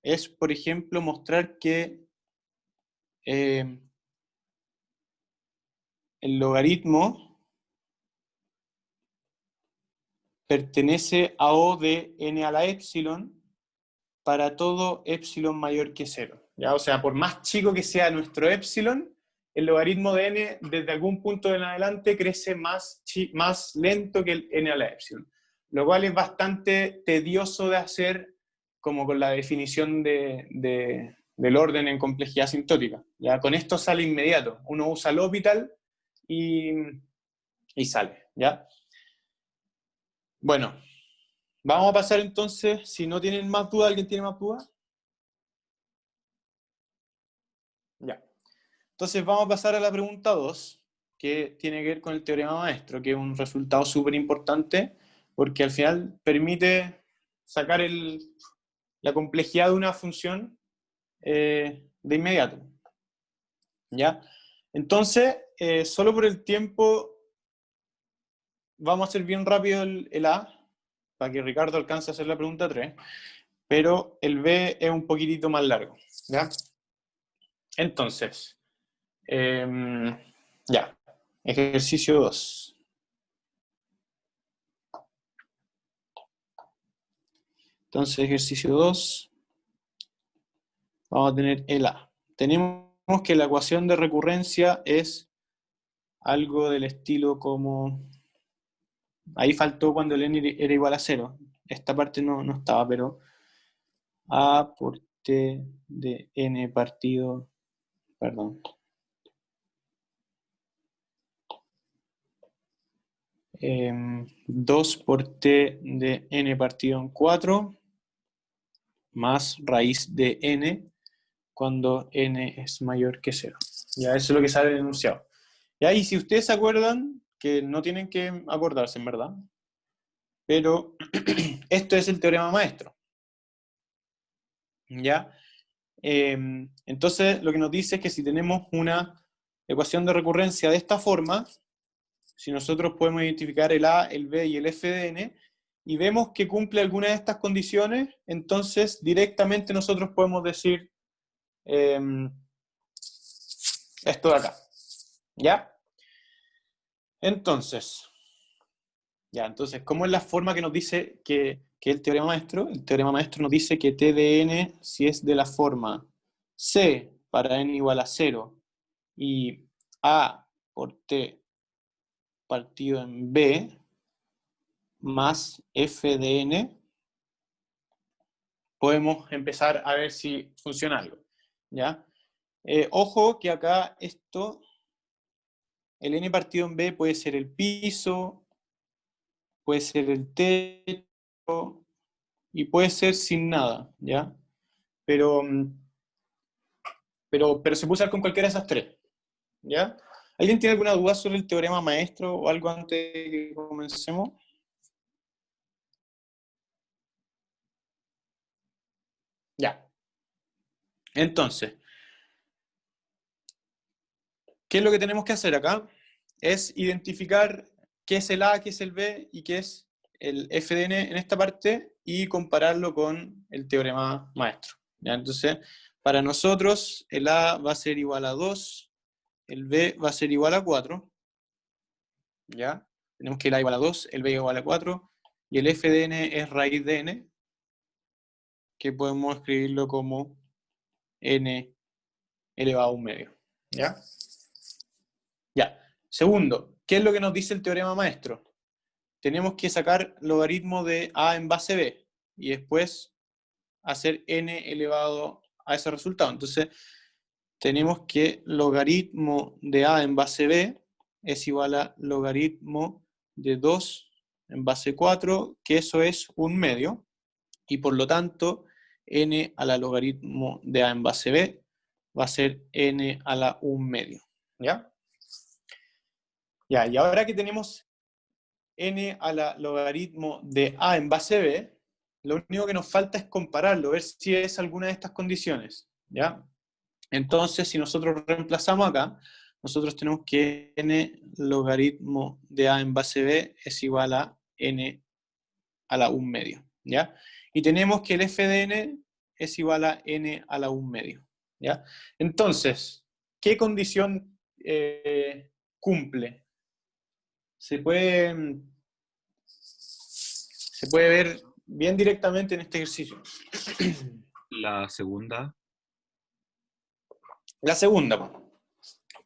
es, por ejemplo, mostrar que el logaritmo pertenece a O de n a la epsilon para todo epsilon mayor que 0. ¿Ya? O sea, por más chico que sea nuestro epsilon, el logaritmo de n desde algún punto en adelante crece más lento que el n a la epsilon. Lo cual es bastante tedioso de hacer, como con la definición del orden en complejidad asintótica. ¿Ya? Con esto sale inmediato. Uno usa el L'Hopital y sale, ¿ya? Bueno, vamos a pasar entonces, si no tienen más dudas, ¿alguien tiene más dudas? Ya. Entonces vamos a pasar a la pregunta 2, que tiene que ver con el teorema maestro, que es un resultado súper importante, porque al final permite sacar la complejidad de una función de inmediato. ¿Ya? Entonces, solo por el tiempo, vamos a hacer bien rápido el A, para que Ricardo alcance a hacer la pregunta 3, pero el B es un poquitito más largo, ¿ya? Entonces, ya, ejercicio 2. Entonces, ejercicio 2, vamos a tener el A. Tenemos que la ecuación de recurrencia es algo del estilo como... Ahí faltó cuando el n era igual a 0. Esta parte no estaba, pero A por T de n partido... Perdón. 2 por T de n partido en 4 más raíz de n cuando n es mayor que 0. Ya, eso es lo que sale en el enunciado. Ya, y si ustedes se acuerdan, que no tienen que acordarse, en verdad, pero esto es el teorema maestro. ¿Ya? Entonces, lo que nos dice es que si tenemos una ecuación de recurrencia de esta forma, si nosotros podemos identificar el A, el B y el f de n, y vemos que cumple alguna de estas condiciones, entonces directamente nosotros podemos decir esto de acá. ¿Ya? Entonces, ¿cómo es la forma que nos dice que el teorema maestro? El teorema maestro nos dice que T de n, si es de la forma C para n igual a 0 y A por T partido en B más f de n, podemos empezar a ver si funciona algo. ¿Ya? Ojo que acá esto, el n partido en B puede ser el piso, puede ser el techo, y puede ser sin nada, ¿ya? Pero se puede usar con cualquiera de esas tres, ¿ya? ¿Alguien tiene alguna duda sobre el teorema maestro o algo antes de que comencemos? Ya. Entonces, ¿qué es lo que tenemos que hacer acá? Es identificar qué es el A, qué es el B y qué es el f de n en esta parte y compararlo con el teorema maestro. ¿Ya? Entonces, para nosotros el A va a ser igual a 2, el B va a ser igual a 4. ¿Ya? Tenemos que el A igual a 2, el B igual a 4 y el f de n es raíz de n, que podemos escribirlo como n elevado a un medio. ¿Ya? Ya. Segundo, ¿qué es lo que nos dice el teorema maestro? Tenemos que sacar logaritmo de a en base b y después hacer n elevado a ese resultado. Entonces, tenemos que logaritmo de a en base b es igual a logaritmo de 2 en base 4, que eso es un medio, y por lo tanto, n a la logaritmo de a en base b va a ser n a la 1 medio. ¿Ya? Ya, y ahora que tenemos n a la logaritmo de a en base b, lo único que nos falta es compararlo, ver si es alguna de estas condiciones. ¿Ya? Entonces, si nosotros reemplazamos acá, nosotros tenemos que n logaritmo de a en base b es igual a n a la 1 medio. ¿Ya? Y tenemos que el f de n es igual a n a la 1 medio. ¿Ya? Entonces, ¿qué condición cumple? Se puede ver bien directamente en este ejercicio. La segunda. La segunda,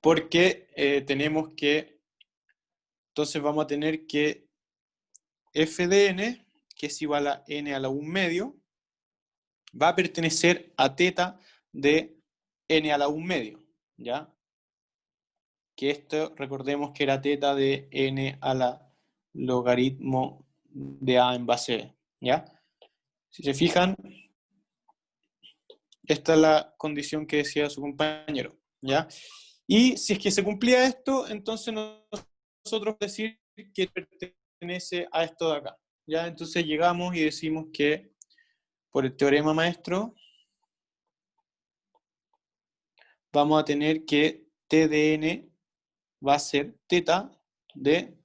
porque tenemos que, entonces vamos a tener que f de n, que es igual a n a la 1 medio, va a pertenecer a teta de n a la 1 medio, ¿ya? Que esto, recordemos que era teta de n a la logaritmo de a en base b, ¿ya? Si se fijan, esta es la condición que decía su compañero, ¿ya? Y si es que se cumplía esto, entonces nosotros decir que pertenece a esto de acá, ¿ya? Entonces llegamos y decimos que por el teorema maestro vamos a tener que t de n va a ser teta de,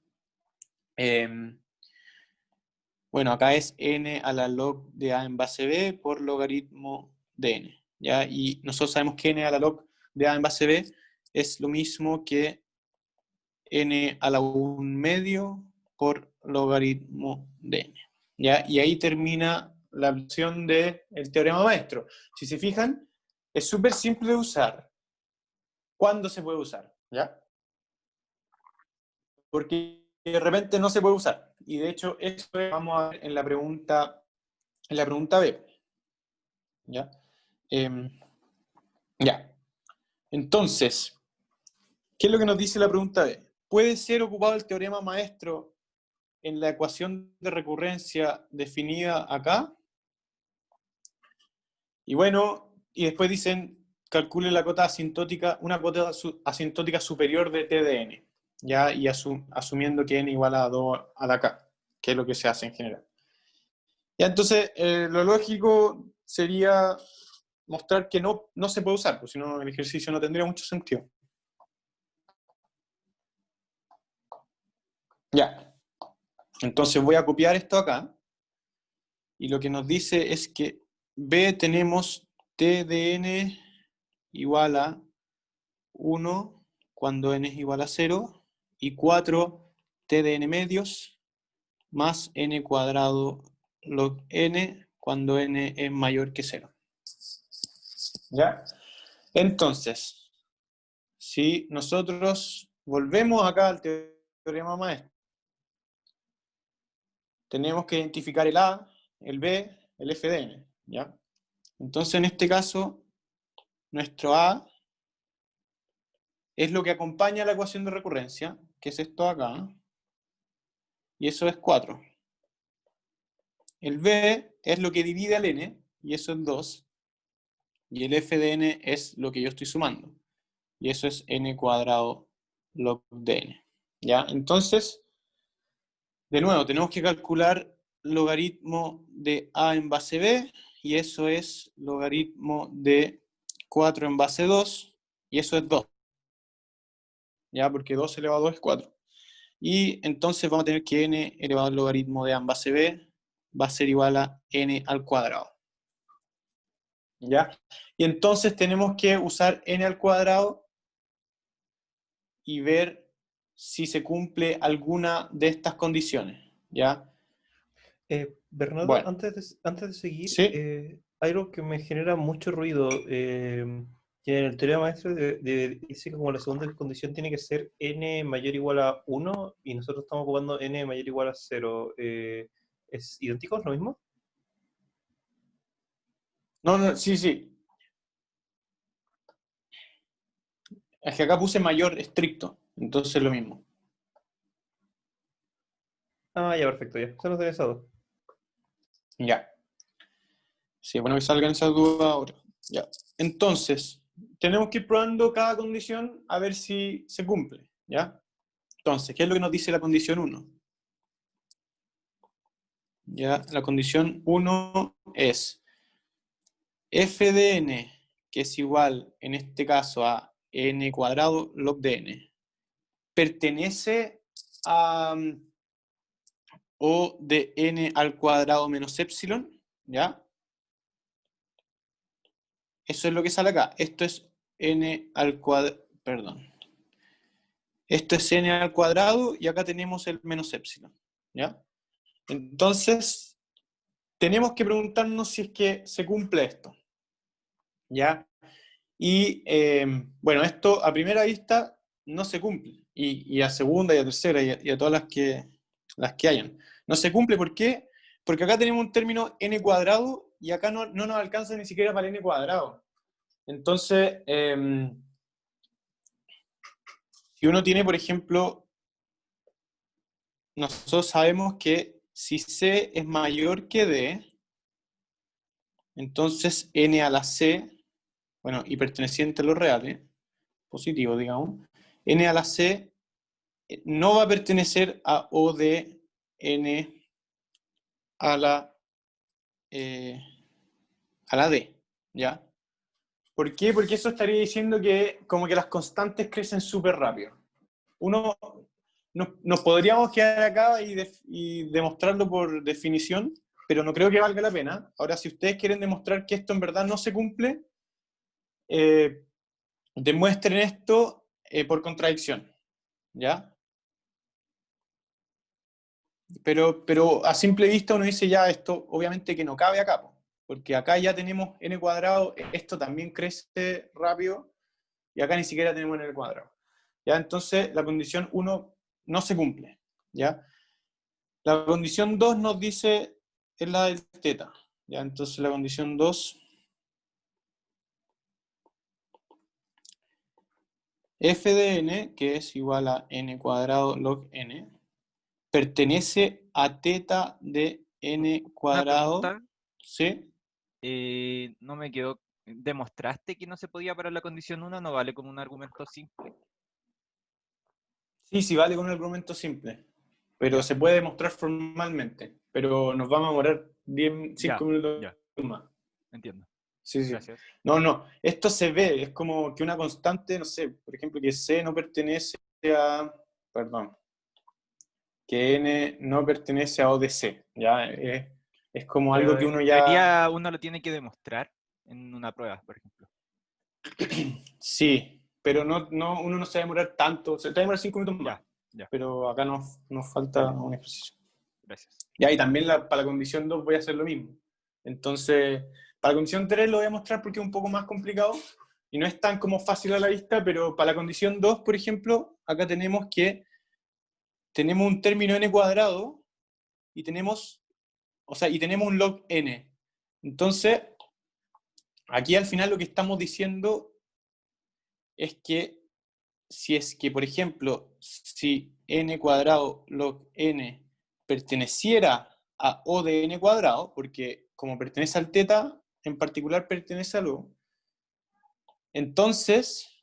bueno, acá es n a la log de a en base b por logaritmo de n, ¿ya? Y nosotros sabemos que n a la log de a en base b es lo mismo que n a la 1 medio por logaritmo de n, ¿ya? Y ahí termina la versión del teorema maestro. Si se fijan, es súper simple de usar. ¿Cuándo se puede usar? ¿Ya? Porque de repente no se puede usar. Y de hecho, eso vamos a ver en la pregunta B. ¿Ya? Ya. Entonces, ¿qué es lo que nos dice la pregunta B? ¿Puede ser ocupado el teorema maestro en la ecuación de recurrencia definida acá? Y bueno, y después dicen, calcule la cota asintótica, una cota asintótica superior de t de n, ¿ya? Y asumiendo que n igual a 2 a la k, que es lo que se hace en general. Ya, entonces, lo lógico sería mostrar que no se puede usar, porque si no el ejercicio no tendría mucho sentido. Ya. Entonces voy a copiar esto acá. Y lo que nos dice es que B tenemos t de n igual a 1 cuando n es igual a 0 y 4 t de n medios más n cuadrado log n cuando n es mayor que 0. ¿Ya? Entonces, si nosotros volvemos acá al teorema maestro, tenemos que identificar el A, el B, el f de n, ¿ya? Entonces, en este caso, nuestro A es lo que acompaña a la ecuación de recurrencia, que es esto acá, y eso es 4. El B es lo que divide al n, y eso es 2. Y el f de n es lo que yo estoy sumando, y eso es n cuadrado log de n. ¿Ya? Entonces, de nuevo, tenemos que calcular logaritmo de a en base b, y eso es logaritmo de 4 en base 2, y eso es 2. ¿Ya? Porque 2 elevado a 2 es 4. Y entonces vamos a tener que n elevado al logaritmo de a en base b va a ser igual a n al cuadrado. ¿Ya? Y entonces tenemos que usar n al cuadrado y ver si se cumple alguna de estas condiciones. ¿Ya? Bernardo, Bueno, antes de seguir, ¿sí? hay algo que me genera mucho ruido, que en el teorema maestro dice que como la segunda condición tiene que ser n mayor o igual a 1, y nosotros estamos ocupando n mayor o igual a 0. ¿Es idéntico? ¿Es lo mismo? No, sí, sí. Es que acá puse mayor estricto, entonces es lo mismo. Ah, ya, perfecto, ya. Solo tenés esa duda. Ya. Sí, bueno que salgan esas dudas ahora. Ya. Entonces, tenemos que ir probando cada condición a ver si se cumple. ¿Ya? Entonces, ¿qué es lo que nos dice la condición 1? Ya, la condición 1 es f de n, que es igual, en este caso, a n cuadrado log de n, pertenece a o de n al cuadrado menos epsilon, ¿ya? Eso es lo que sale acá. Esto es n al cuadrado, perdón. Esto es n al cuadrado y acá tenemos el menos epsilon, ¿ya? Entonces, tenemos que preguntarnos si es que se cumple esto, ¿ya? Y, bueno, esto a primera vista no se cumple. Y a segunda y a tercera y a todas las que hayan. No se cumple, ¿por qué? Porque acá tenemos un término n cuadrado y acá no nos alcanza ni siquiera para el n cuadrado. Entonces, si uno tiene, por ejemplo, nosotros sabemos que si c es mayor que d, entonces n a la c, bueno, y perteneciente a los reales, positivo, digamos, n a la c no va a pertenecer a o de n a la d, ¿ya? ¿Por qué? Porque eso estaría diciendo que como que las constantes crecen súper rápido. Nos podríamos quedar acá y demostrarlo por definición, pero no creo que valga la pena. Ahora, si ustedes quieren demostrar que esto en verdad no se cumple, demuestren esto por contradicción, ¿ya? Pero a simple vista uno dice ya, esto obviamente que no cabe acá, porque acá ya tenemos n cuadrado, esto también crece rápido, y acá ni siquiera tenemos n cuadrado. ¿Ya? Entonces la condición 1 no se cumple. ¿Ya? La condición 2 nos dice, es la del teta. ¿Ya? Entonces la condición 2, f de n, que es igual a n cuadrado log n, pertenece a teta de n Una cuadrado. pregunta, ¿Sí? no me quedó. ¿Demostraste que no se podía para la condición 1? ¿No vale como un argumento simple? Sí, vale con un argumento simple. Pero Ya. se puede demostrar formalmente. Pero nos vamos a demorar 5 Ya, minutos ya, más. entiendo. Sí. Gracias. No. Esto se ve. Es como que una constante, no sé, por ejemplo, que C no pertenece a. Perdón. Que N no pertenece a O de C. ¿Ya? Es como algo Pero que uno en ya. teoría uno lo tiene que demostrar en una prueba, por ejemplo. Sí, pero uno no se va a demorar tanto. Se va a demorar 5 minutos más. Ya, Pero acá nos falta vale. un ejercicio. Gracias. Y también para la condición 2 voy a hacer lo mismo. Entonces, para la condición 3 lo voy a mostrar porque es un poco más complicado y no es tan como fácil a la vista, pero para la condición 2, por ejemplo, acá tenemos un término n cuadrado y tenemos un log n. Entonces, aquí al final lo que estamos diciendo es que si es que, por ejemplo, si n cuadrado log n perteneciera a O de n cuadrado, porque como pertenece al teta, en particular pertenece al O, entonces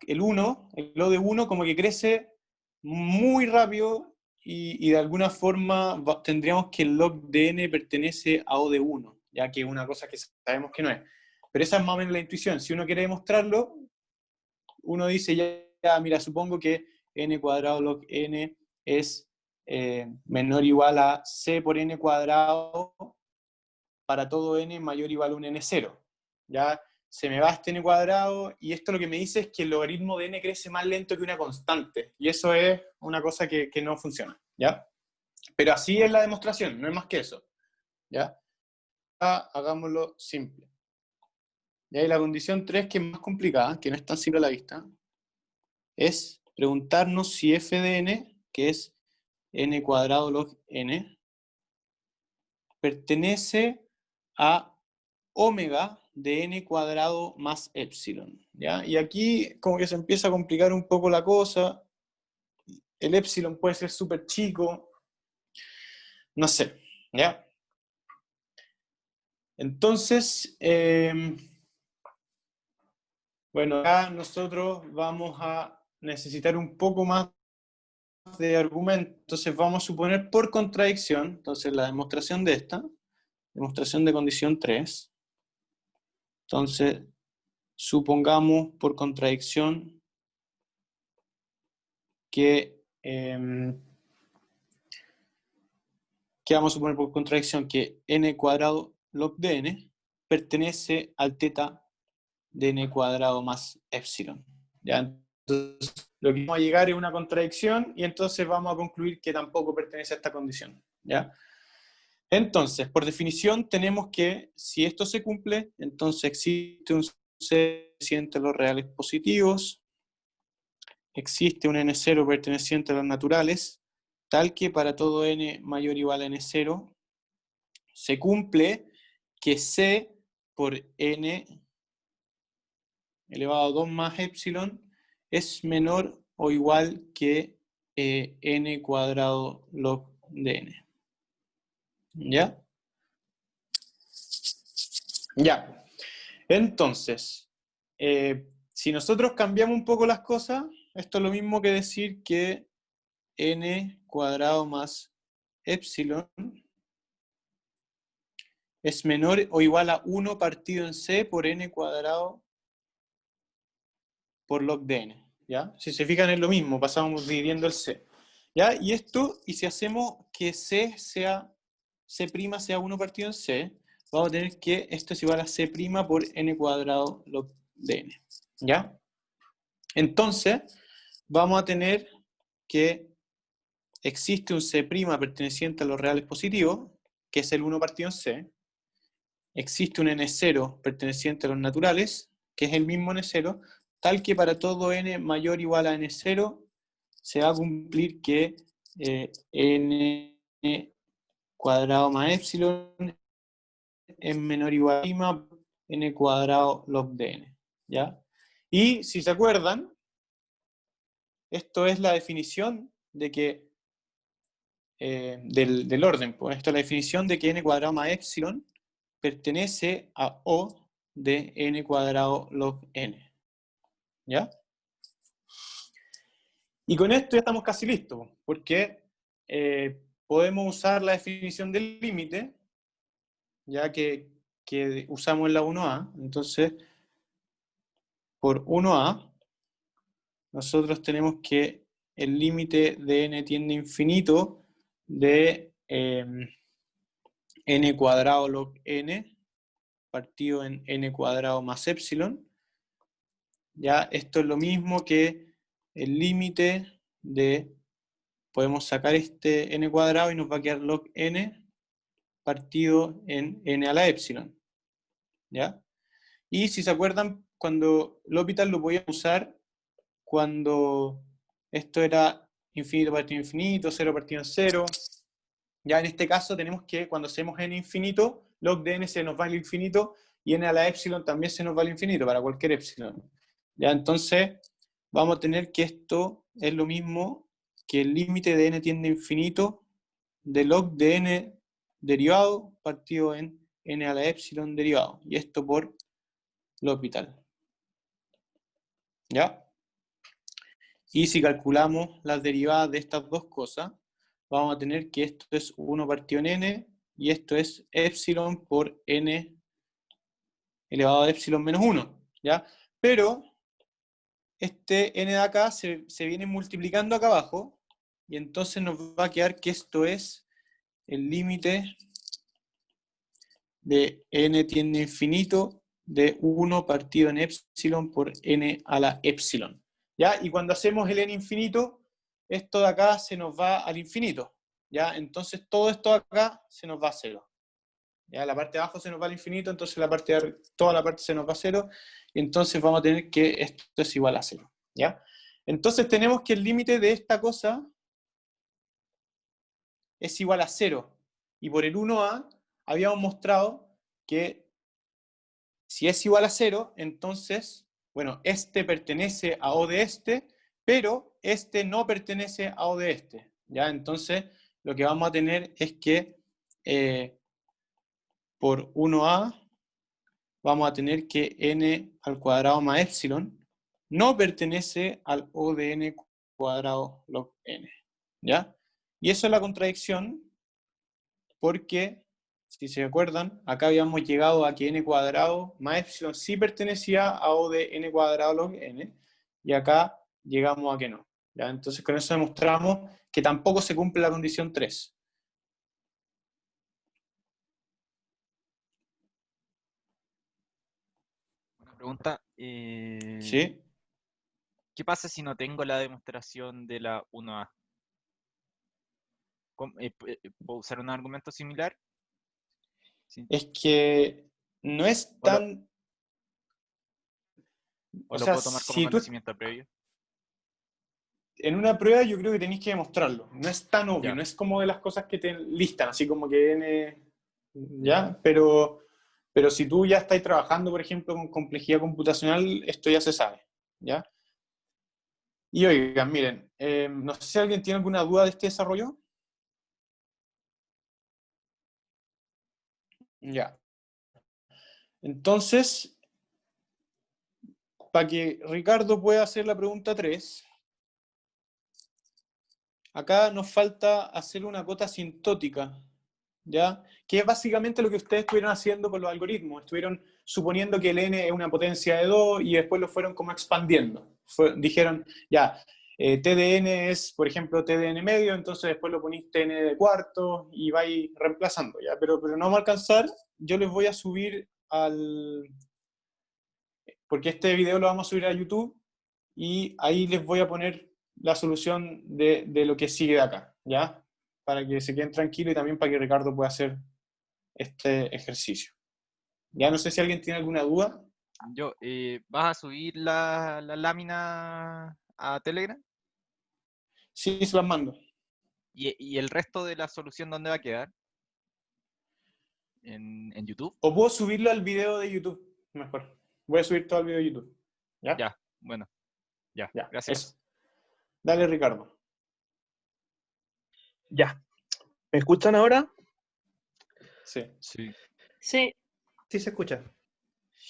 el 1, el O de 1 como que crece muy rápido y de alguna forma tendríamos que el log de n pertenece a O de 1, ya que es una cosa que sabemos que no es. Pero esa es más o menos la intuición. Si uno quiere demostrarlo, uno dice ya mira, supongo que n cuadrado log n es menor o igual a c por n cuadrado para todo n mayor o igual a un n0. ¿Ya? Se me va este n cuadrado, y esto lo que me dice es que el logaritmo de n crece más lento que una constante, y eso es una cosa que no funciona, ¿ya? Pero así es la demostración, no es más que eso, ¿ya? Hagámoslo simple. Y ahí la condición 3, que es más complicada, que no es tan simple a la vista, es preguntarnos si f de n, que es n cuadrado log n, pertenece a omega de n cuadrado más epsilon, ¿ya? Y aquí como que se empieza a complicar un poco la cosa. El epsilon puede ser súper chico, no sé, ¿ya? Entonces, bueno, acá nosotros vamos a necesitar un poco más de argumento. Entonces vamos a suponer por contradicción, entonces la demostración de esta, demostración de condición 3, entonces supongamos por contradicción que vamos a suponer por contradicción que n cuadrado log de n pertenece al teta de n cuadrado más epsilon. ¿Ya? Entonces, lo que vamos a llegar es una contradicción, y entonces vamos a concluir que tampoco pertenece a esta condición. ¿Ya? Entonces, por definición, tenemos que, si esto se cumple, entonces existe un C perteneciente a los reales positivos, existe un n0 perteneciente a los naturales, tal que para todo n mayor o igual a n0 se cumple que C por n elevado a 2 más epsilon es menor o igual que n cuadrado log de n. ¿Ya? Ya. Entonces, si nosotros cambiamos un poco las cosas, esto es lo mismo que decir que n cuadrado más epsilon es menor o igual a 1 partido en c por n cuadrado por log de n. ¿Ya? Si se fijan es lo mismo, pasamos dividiendo el c. ¿Ya? Y esto, y si hacemos que c sea 1 partido en c, vamos a tener que esto es igual a c' por n cuadrado log de n. ¿Ya? Entonces, vamos a tener que existe un c' perteneciente a los reales positivos, que es el 1 partido en c. Existe un n0 perteneciente a los naturales, que es el mismo n0, tal que para todo n mayor o igual a n0 se va a cumplir que n cuadrado más epsilon es menor o igual a n cuadrado log de n. ¿Ya? Y si se acuerdan, esto es la definición de que del orden, pues esto es la definición de que n cuadrado más epsilon pertenece a O de n cuadrado log n. ¿Ya? Y con esto ya estamos casi listos, porque podemos usar la definición del límite, ya que usamos en la 1A. Entonces, por 1A, nosotros tenemos que el límite de n tiende a infinito de n cuadrado log n partido en n cuadrado más epsilon. Ya, esto es lo mismo que el límite de, podemos sacar este n cuadrado y nos va a quedar log n partido en n a la epsilon. ¿Ya? Y si se acuerdan, cuando L'Hopital lo podía usar cuando esto era infinito partido en infinito, 0 partido en 0. Ya en este caso tenemos que, cuando hacemos n infinito, log de n se nos va al infinito, y n a la epsilon también se nos va al infinito, para cualquier epsilon. Ya, entonces, vamos a tener que esto es lo mismo que el límite de n tiende a infinito de log de n derivado partido en n a la epsilon derivado. Y esto por L'Hopital. ¿Ya? Y si calculamos las derivadas de estas dos cosas, vamos a tener que esto es 1 partido en n, y esto es epsilon por n elevado a epsilon menos 1, ¿ya? Pero este n de acá se viene multiplicando acá abajo, y entonces nos va a quedar que esto es el límite de n tiende a infinito de 1 partido en epsilon por n a la epsilon, ¿ya? Y cuando hacemos el n infinito, esto de acá se nos va al infinito, ¿ya? Entonces todo esto de acá se nos va a 0. ¿Ya? La parte de abajo se nos va al infinito, entonces toda la parte se nos va a 0, y entonces vamos a tener que esto es igual a 0, ¿ya? Entonces tenemos que el límite de esta cosa es igual a 0, y por el 1a habíamos mostrado que si es igual a 0, entonces, bueno, este pertenece a O de este, pero este no pertenece a O de este, ¿ya? Entonces lo que vamos a tener es que por 1a vamos a tener que n al cuadrado más epsilon no pertenece al O de n cuadrado log n, ¿ya? Y eso es la contradicción, porque, si se acuerdan, acá habíamos llegado a que n cuadrado más epsilon sí pertenecía a O de n cuadrado log n, y acá llegamos a que no, ¿ya? Entonces con eso demostramos que tampoco se cumple la condición 3. Una pregunta. ¿Sí? ¿Qué pasa si no tengo la demostración de la 1A? ¿Puedo usar un argumento similar? Sí. Es que no es O lo, tan... o O lo sea, puedo tomar como si tú conocimiento previo. en una prueba yo creo que tenéis que demostrarlo. No es tan obvio, Ya. no es como de las cosas que te listan, así como que n... Ya. ¿Ya? Pero si tú ya estás trabajando, por ejemplo, con complejidad computacional, esto ya se sabe, ¿ya? Y oigan, miren, no sé si alguien tiene alguna duda de este desarrollo. Ya. Entonces, para que Ricardo pueda hacer la pregunta 3, acá nos falta hacer una cota asintótica, ¿ya? Que es básicamente lo que ustedes estuvieron haciendo con los algoritmos. Estuvieron suponiendo que el n es una potencia de 2 y después lo fueron como expandiendo. Dijeron, ya, t de n es, por ejemplo, t de n medio, entonces después lo poniste n de cuarto y vais reemplazando, ¿ya? Pero no vamos a alcanzar. Yo les voy a subir porque este video lo vamos a subir a YouTube, y ahí les voy a poner la solución de lo que sigue de acá, ¿ya? Para que se queden tranquilos y también para que Ricardo pueda hacer este ejercicio. Ya no sé si alguien tiene alguna duda. ¿Vas a subir la lámina a Telegram? Sí, se las mando. ¿Y el resto de la solución dónde va a quedar? ¿En YouTube? O puedo subirlo al video de YouTube, mejor. Voy a subir todo el video de YouTube. ¿Ya? Ya, bueno. Ya, Ya, gracias. eso. Dale, Ricardo. Ya. ¿Me escuchan ahora? Sí. Sí. Sí se escucha.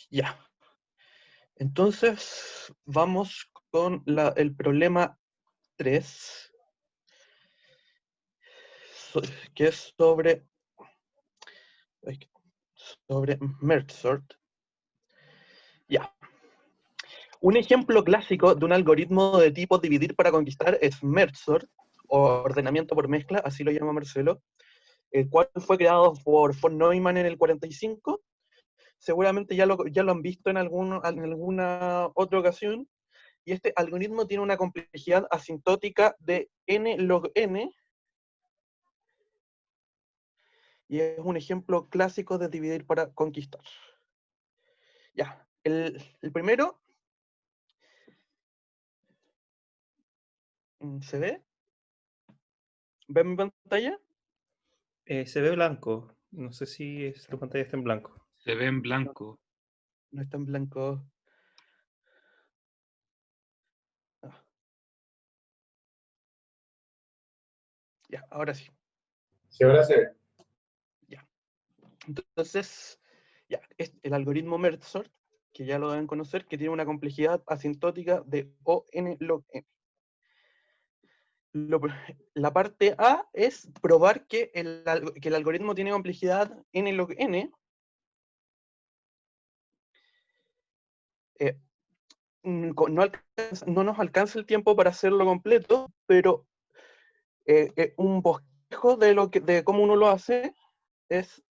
Ya. Entonces, vamos con el problema 3, que es sobre merge sort. Ya. Un ejemplo clásico de un algoritmo de tipo dividir para conquistar es merge sort, o ordenamiento por mezcla, así lo llama Marcelo, el cual fue creado por von Neumann en el 45. Seguramente ya lo han visto en alguna otra ocasión. Y este algoritmo tiene una complejidad asintótica de n log n, y es un ejemplo clásico de dividir para conquistar. Ya, el primero, ¿se ve? ¿Ven mi pantalla? Se ve blanco. No sé si tu pantalla está en blanco. Se ve en blanco. No está en blanco. Ya, ahora sí. Sí, ahora sí. Ya. Entonces, ya, es el algoritmo merge sort, que ya lo deben conocer, que tiene una complejidad asintótica de O n log n. La parte A es probar que el algoritmo tiene complejidad n log n. No nos alcanza el tiempo para hacerlo completo, pero un bosquejo de cómo uno lo hace es...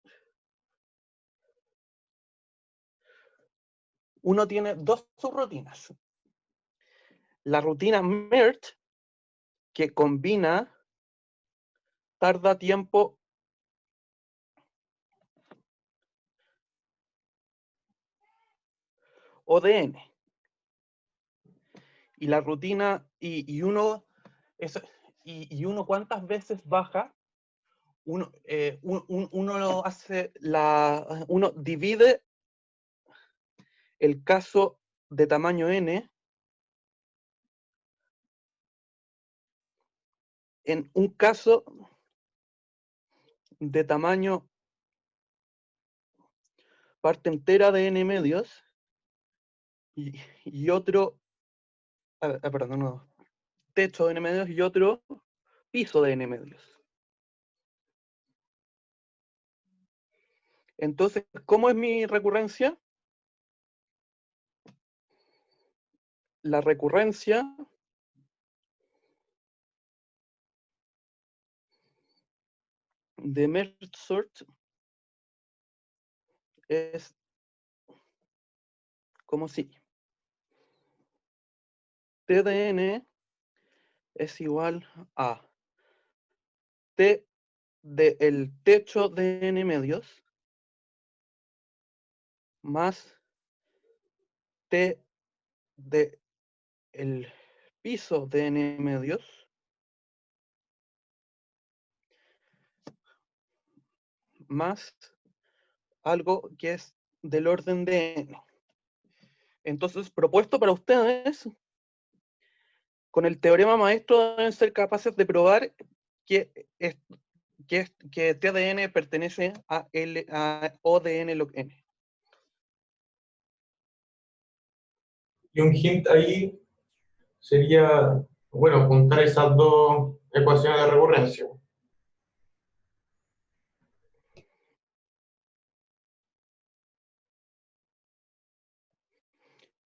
Uno tiene dos subrutinas. La rutina merge, que combina, tarda tiempo ODN. Y la rutina, y uno cuántas veces baja, uno lo hace, uno divide el caso de tamaño n en un caso de tamaño parte entera de n medios y otro, perdón, no, techo de n medios y otro piso de n medios. Entonces, ¿cómo es mi recurrencia? La recurrencia de merge sort es como si T de n es igual a T del techo de n medios más T de el piso de n medios más algo que es del orden de n. Entonces, propuesto para ustedes, con el teorema maestro deben ser capaces de probar que T de n pertenece a O de n log n. Y un hint ahí sería, bueno, juntar esas dos ecuaciones de recurrencia.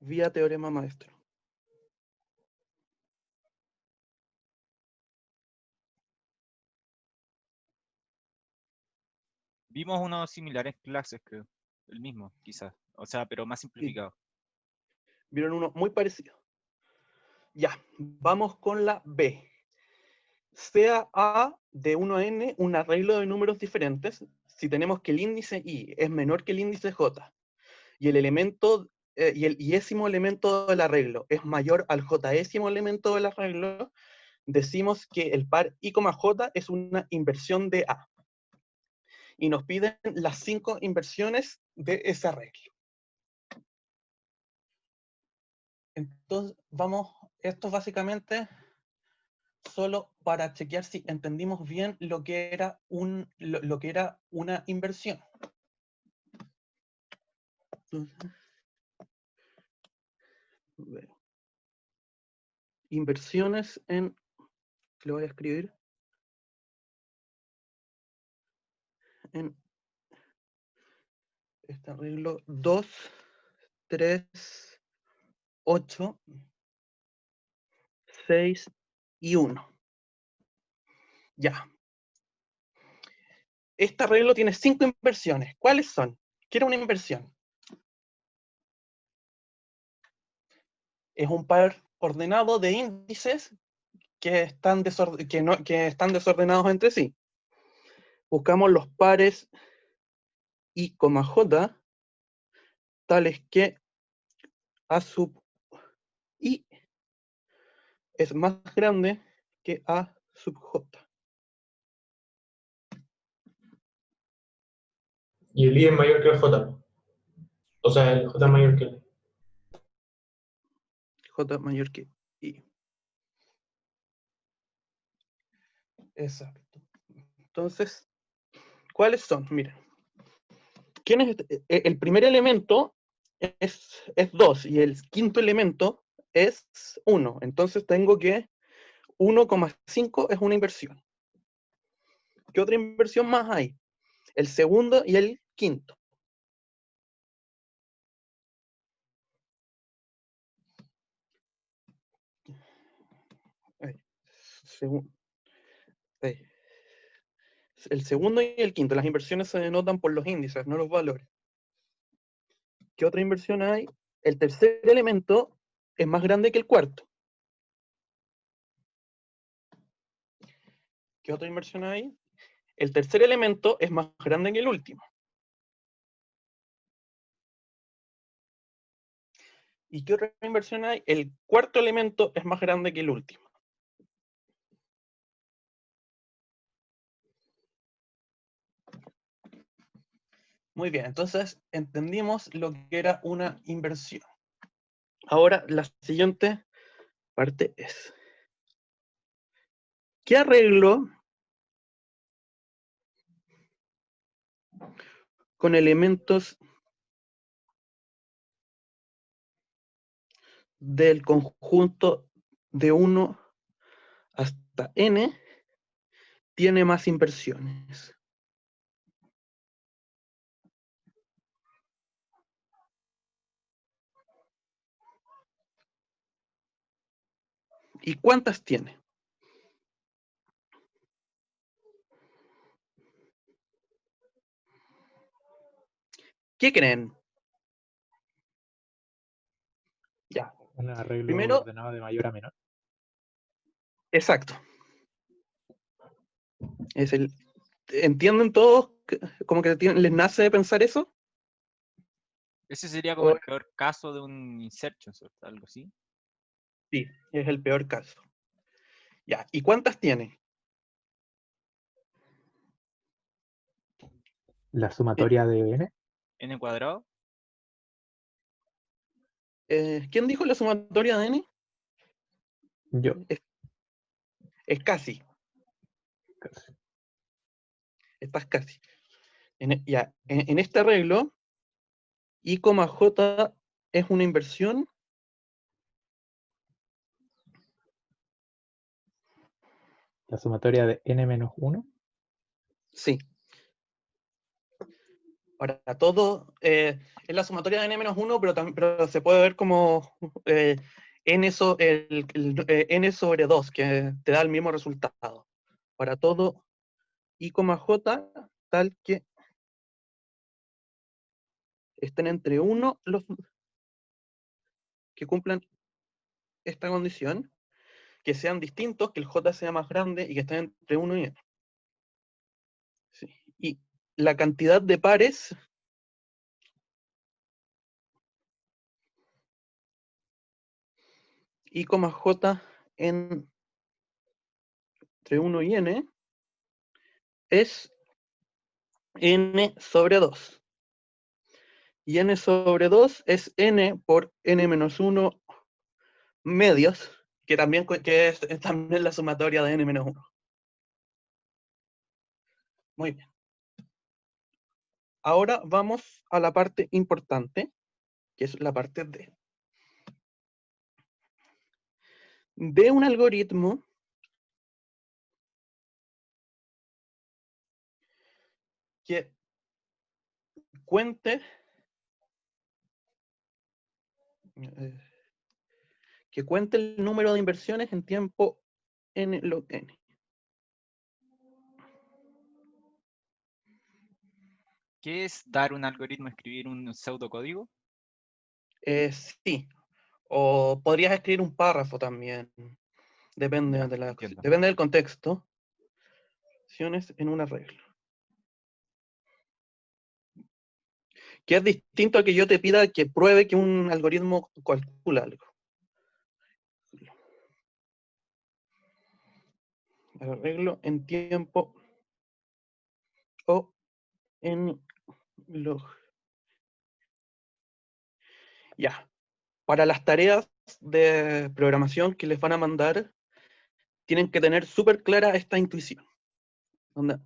Vía teorema maestro. Vimos unos similares en clases, creo. El mismo, quizás. O sea, pero más simplificado. Vieron uno muy parecido. Ya, vamos con la B. Sea A de 1 a n un arreglo de números diferentes si tenemos que el índice i es menor que el índice j y el elemento y el iésimo elemento del arreglo es mayor al jésimo elemento del arreglo, decimos que el par i, j es una inversión de A. Y nos piden las 5 inversiones de ese arreglo. Entonces, esto básicamente solo para chequear si entendimos bien lo que era una inversión. Entonces, inversiones en, lo voy a escribir, en este arreglo 2, 3, 8, 6 y 1. Ya. Este arreglo tiene 5 inversiones. ¿Cuáles son? ¿Qué era una inversión? Es un par ordenado de índices que están desordenados entre sí. Buscamos los pares i, j, tales que a sub i es más grande que a sub j. Y el i es mayor que el j. O sea, el j es mayor que el i. J mayor que i. Exacto. Entonces, ¿cuáles son? Miren. ¿Quién es el primer elemento es 2 y el quinto elemento es 1. Entonces tengo que 1,5 es una inversión. ¿Qué otra inversión más hay? El segundo y el quinto. El segundo y el quinto. Las inversiones se denotan por los índices, no los valores. ¿Qué otra inversión hay? El tercer elemento es más grande que el cuarto. ¿Qué otra inversión hay? El tercer elemento es más grande que el último. ¿Y qué otra inversión hay? El cuarto elemento es más grande que el último. Muy bien, entonces entendimos lo que era una inversión. Ahora la siguiente parte es: ¿qué arreglo con elementos del conjunto de 1 hasta n tiene más inversiones? ¿Y cuántas tiene? ¿Qué creen? Ya, Un arreglo primero, ordenado de mayor a menor. exacto. ¿Entienden todos? ¿Como que les nace pensar eso? Ese sería como ¿O el peor caso de un insertion sort, algo así. sí, es el peor caso? Ya, ¿y cuántas tiene? La sumatoria de n. N cuadrado. ¿Quién dijo la sumatoria de n? Yo. Es casi. Casi. Estás casi. En este arreglo, I, J es una inversión. La sumatoria de n menos 1. Sí. Ahora, todo es la sumatoria de n-1, pero se puede ver como n sobre 2, que te da el mismo resultado. Para todo I, J, tal que estén entre 1 los que cumplan esta condición, que sean distintos, que el J sea más grande y que estén entre 1 y n. Sí. Y la cantidad de pares I, J entre 1 y n es n sobre 2. Y n sobre 2 es n por n-1 medios, que también es también la sumatoria de n-1. Muy bien. Ahora vamos a la parte importante, que es la parte D. De un algoritmo que cuente el número de inversiones en tiempo n log n. ¿Qué es dar un algoritmo, escribir un pseudocódigo? Sí. O podrías escribir un párrafo también. Depende Ya, de la entiendo. depende del contexto. Acciones en un arreglo. Que es distinto a que yo te pida que pruebe que un algoritmo calcula algo. Arreglo en tiempo o en log. Ya. Para las tareas de programación que les van a mandar, tienen que tener súper clara esta intuición. Onda,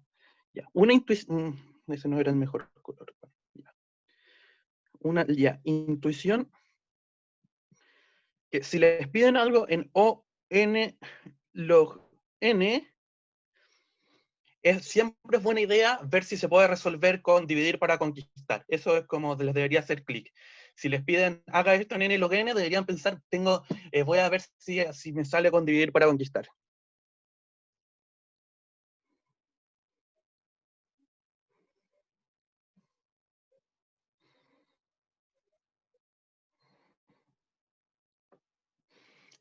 ya. Una intuición. Ese no era el mejor color. Ya. Una intuición. Que si les piden algo en O, N log n, siempre es buena idea ver si se puede resolver con dividir para conquistar. Eso es como les debería hacer clic. Si les piden haga esto en n log n, deberían pensar, voy a ver si me sale con dividir para conquistar.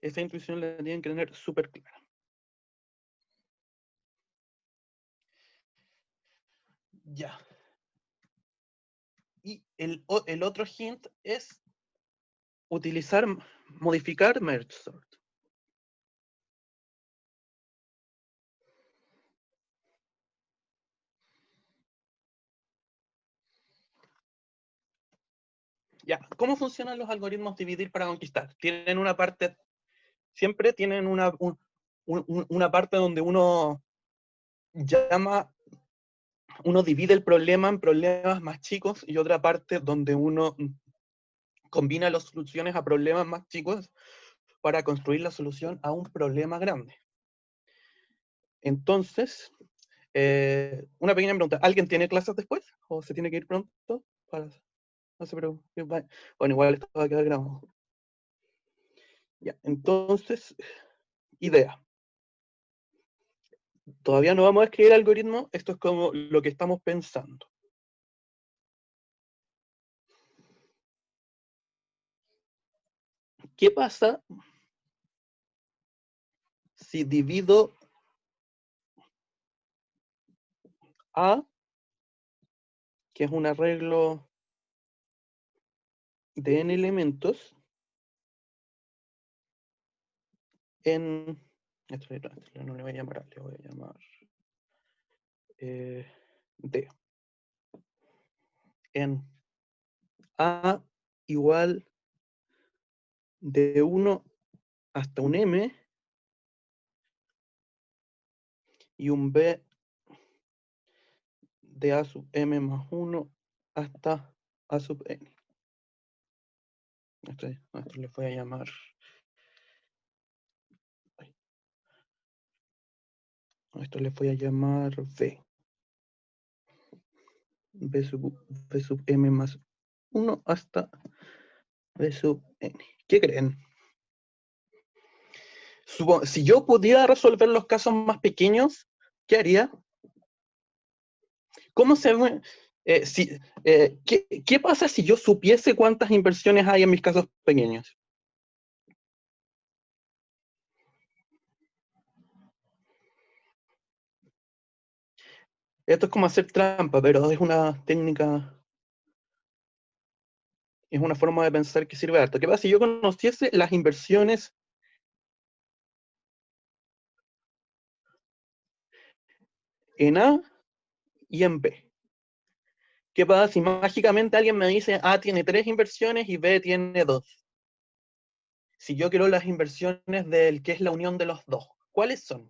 Esa intuición la tienen que tener súper clara. Ya. Y el otro hint es modificar merge sort. Ya, ¿cómo funcionan los algoritmos dividir para conquistar? Tienen una parte, siempre tienen una parte donde uno divide el problema en problemas más chicos y otra parte donde uno combina las soluciones a problemas más chicos para construir la solución a un problema grande. Entonces, una pequeña pregunta, ¿alguien tiene clases después? ¿O se tiene que ir pronto? No sé, pero bueno, igual esto va a quedar grabado. Ya, entonces, idea. Todavía no vamos a escribir algoritmo, esto es como lo que estamos pensando. ¿Qué pasa si divido A, que es un arreglo de n elementos, en... Esto no le voy a llamar A, le voy a llamar D. En A igual de 1 hasta un M y un B de A sub M más 1 hasta A sub N. Esto le voy a llamar... Esto le voy a llamar V. B sub M más 1 hasta B sub N. ¿Qué creen? Si yo pudiera resolver los casos más pequeños, ¿qué haría? ¿Cómo se ve? ¿Qué pasa si yo supiese cuántas inversiones hay en mis casos pequeños? Esto es como hacer trampa, pero es una técnica, es una forma de pensar que sirve harto. ¿Qué pasa si yo conociese las inversiones en A y en B? ¿Qué pasa si mágicamente alguien me dice A tiene 3 inversiones y B tiene 2? Si yo quiero las inversiones del que es la unión de los dos, ¿cuáles son?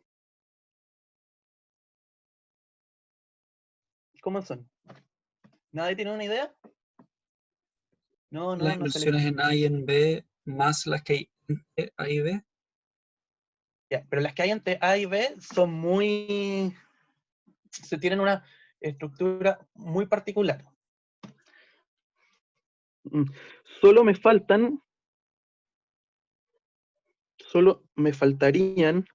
¿Cómo son? ¿Nadie tiene una idea? No Las inversiones en A y en B más las que hay entre A y B. Ya, pero las que hay entre A y B son tienen una estructura muy particular. Solo me faltarían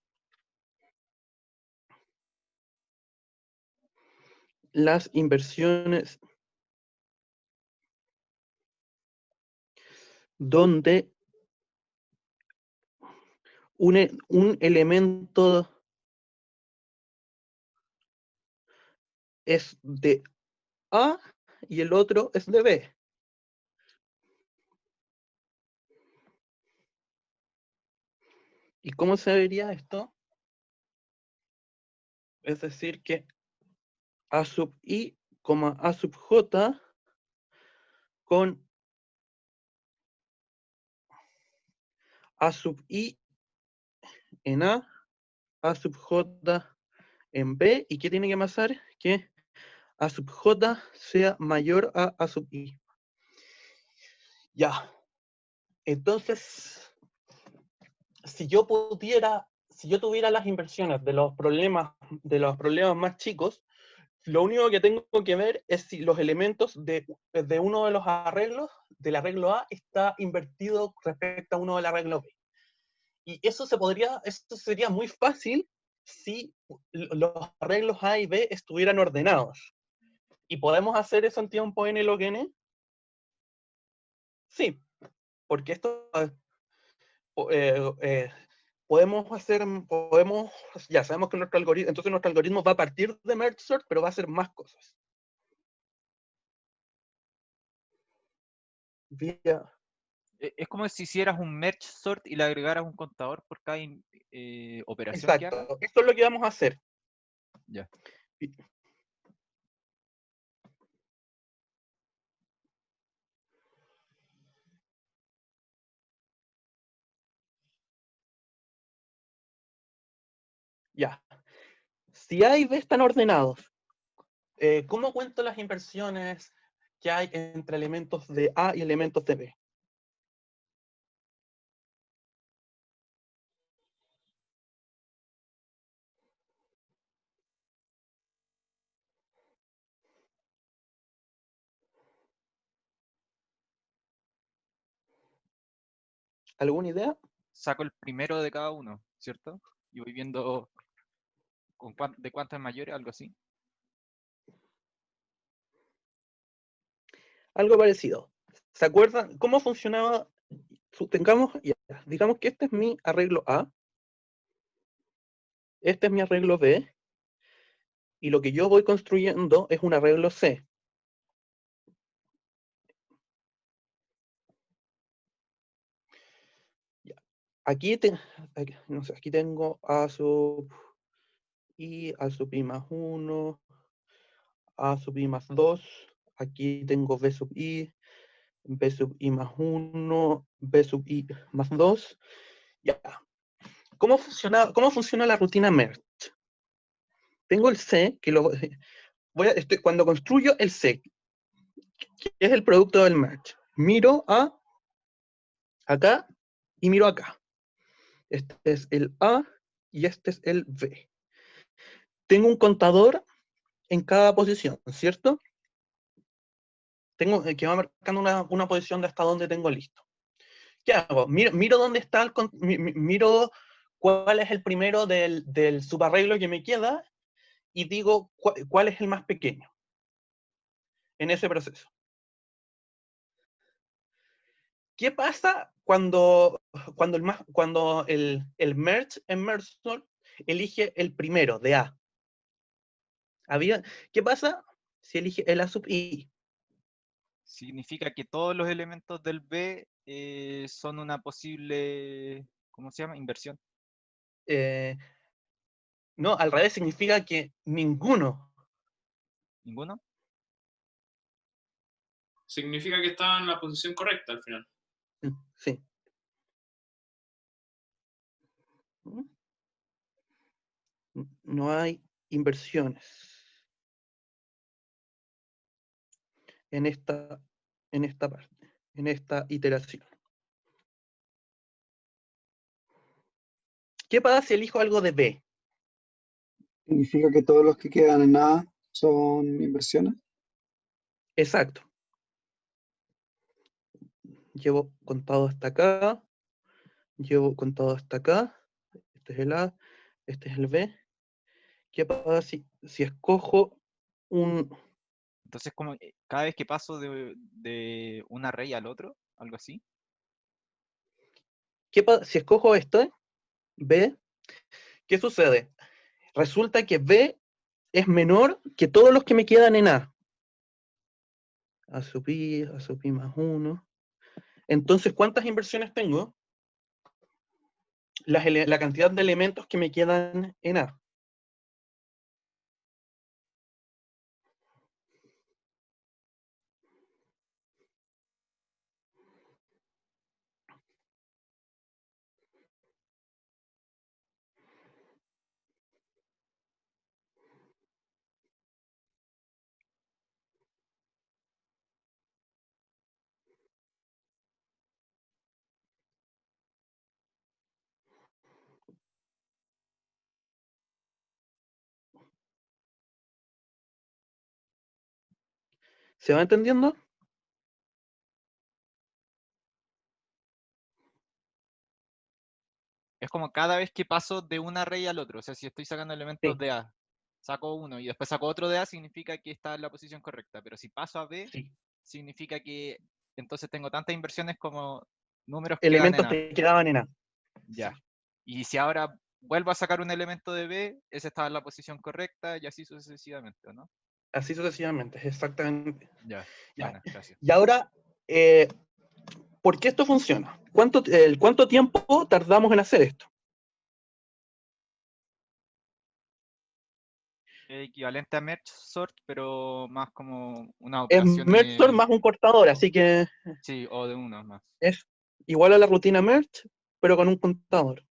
las inversiones donde un elemento es de A y el otro es de B. ¿Y cómo se vería esto? Es decir que A sub I, A sub J con A sub I en A sub J en B, ¿y qué tiene que pasar? Que A sub J sea mayor a A sub I. Ya. Entonces, si yo pudiera si yo tuviera las inversiones de los problemas más chicos, lo único que tengo que ver es si los elementos de uno de los arreglos, del arreglo A, está invertido respecto a uno del arreglo B. Y eso sería muy fácil si los arreglos A y B estuvieran ordenados. ¿Y podemos hacer eso en tiempo n log n? Sí, porque esto eh, eh, ya sabemos que entonces nuestro algoritmo va a partir de merge sort, pero va a hacer más cosas. Vía, Es como si hicieras un merge sort y le agregaras un contador por cada operación que haga. exacto, esto es lo que vamos a hacer. Ya. Ya. Si A y B están ordenados, ¿cómo cuento las inversiones que hay entre elementos de A y elementos de B? ¿Alguna idea? Saco el primero de cada uno, ¿cierto? Y voy viendo de cuántas mayores, algo así. Algo parecido. ¿Se acuerdan cómo funcionaba? Digamos que este es mi arreglo A, este es mi arreglo B, y lo que yo voy construyendo es un arreglo C. Aquí, no sé, aquí tengo A sub I, A sub I más 1, A sub I más 2, aquí tengo B sub I, B sub I más 1, B sub I más 2. Ya. ¿Cómo funciona la rutina merge? Tengo el C, cuando construyo el C, que es el producto del merge, miro acá y miro acá. Este es el A y este es el B. Tengo un contador en cada posición, ¿cierto? Tengo que va marcando una posición de hasta donde tengo listo. ¿Qué hago? Miro dónde está miro cuál es el primero del subarreglo que me queda y digo cuál es el más pequeño en ese proceso. ¿Qué pasa cuando el merge en merge sort elige el primero de A? ¿Qué pasa si elige el A sub I? Significa que todos los elementos del B son una posible, ¿cómo se llama? Inversión. No, al revés, significa que ninguno. ¿Ninguno? Significa que estaba en la posición correcta al final. Sí. No hay inversiones en esta parte, en esta iteración. ¿Qué pasa si elijo algo de B? Significa que todos los que quedan en A son inversiones. Exacto. Llevo contado hasta acá, llevo contado hasta acá, este es el A, este es el B. ¿Qué pasa si escojo un... Entonces, como cada vez que paso de un array al otro, algo así. ¿Qué pasa si escojo este, B? ¿Qué sucede? Resulta que B es menor que todos los que me quedan en A. A sub I más 1. Entonces, ¿cuántas inversiones tengo? La cantidad de elementos que me quedan en A. ¿Se va entendiendo? Es como cada vez que paso de un array al otro. O sea, si estoy sacando elementos Sí, de A, saco uno y después saco otro de A, significa que está en la posición correcta. Pero si paso a B, sí. significa que entonces tengo tantas inversiones como números quedan en Elementos A. que quedaban en A. Ya. Sí. Y si ahora vuelvo a sacar un elemento de B, ese estaba en la posición correcta y así sucesivamente, ¿o no? Así sucesivamente, exactamente. Ya, Ya. bueno, gracias. Y ahora, ¿por qué esto funciona? ¿Cuánto tiempo tardamos en hacer esto? Equivalente a merge sort, pero más como unas Es merge sort operaciones, más un cortador, así que sí, o de uno más. es igual a la rutina merge, pero con un contador.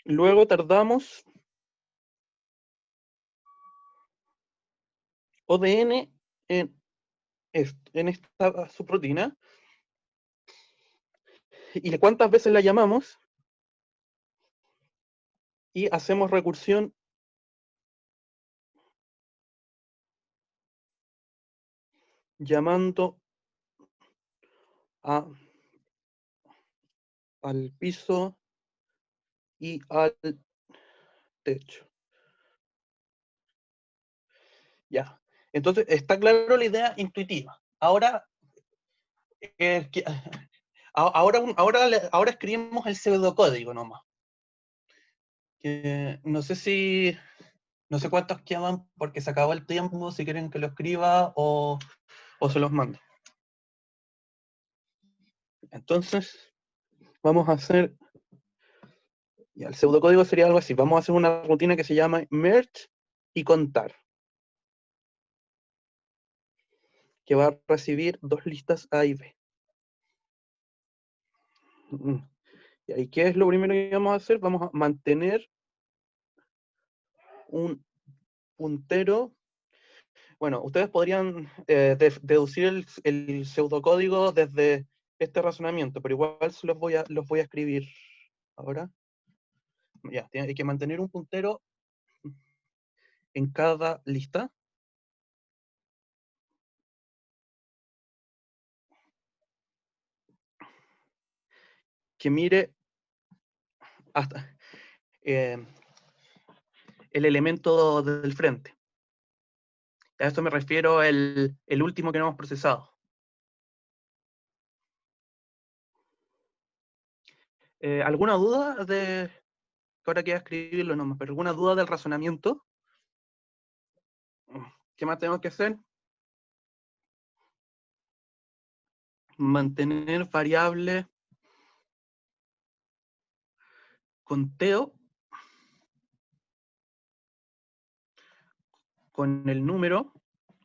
Luego tardamos ODN en esta subrutina. ¿Y cuántas veces la llamamos? Y hacemos recursión llamando al piso y al techo. Ya. Entonces, está claro la idea intuitiva. Ahora, ahora escribimos el pseudocódigo nomás. No sé cuántos quedan porque se acabó el tiempo, si quieren que lo escriba o se los mando. Entonces, vamos a hacer, ya, el pseudocódigo sería algo así. Vamos a hacer una rutina que se llama merge y contar, que va a recibir dos listas A y B. ¿Y qué es lo primero que vamos a hacer? Vamos a mantener un puntero. Bueno, ustedes podrían deducir el pseudocódigo desde este razonamiento, pero igual los voy a escribir ahora. Ya, hay que mantener un puntero en cada lista. Que mire hasta el elemento del frente. A esto me refiero el último que no hemos procesado. ¿Alguna duda de... Ahora queda escribirlo nomás, pero alguna duda del razonamiento? ¿Qué más tenemos que hacer? Mantener variable conteo con el número,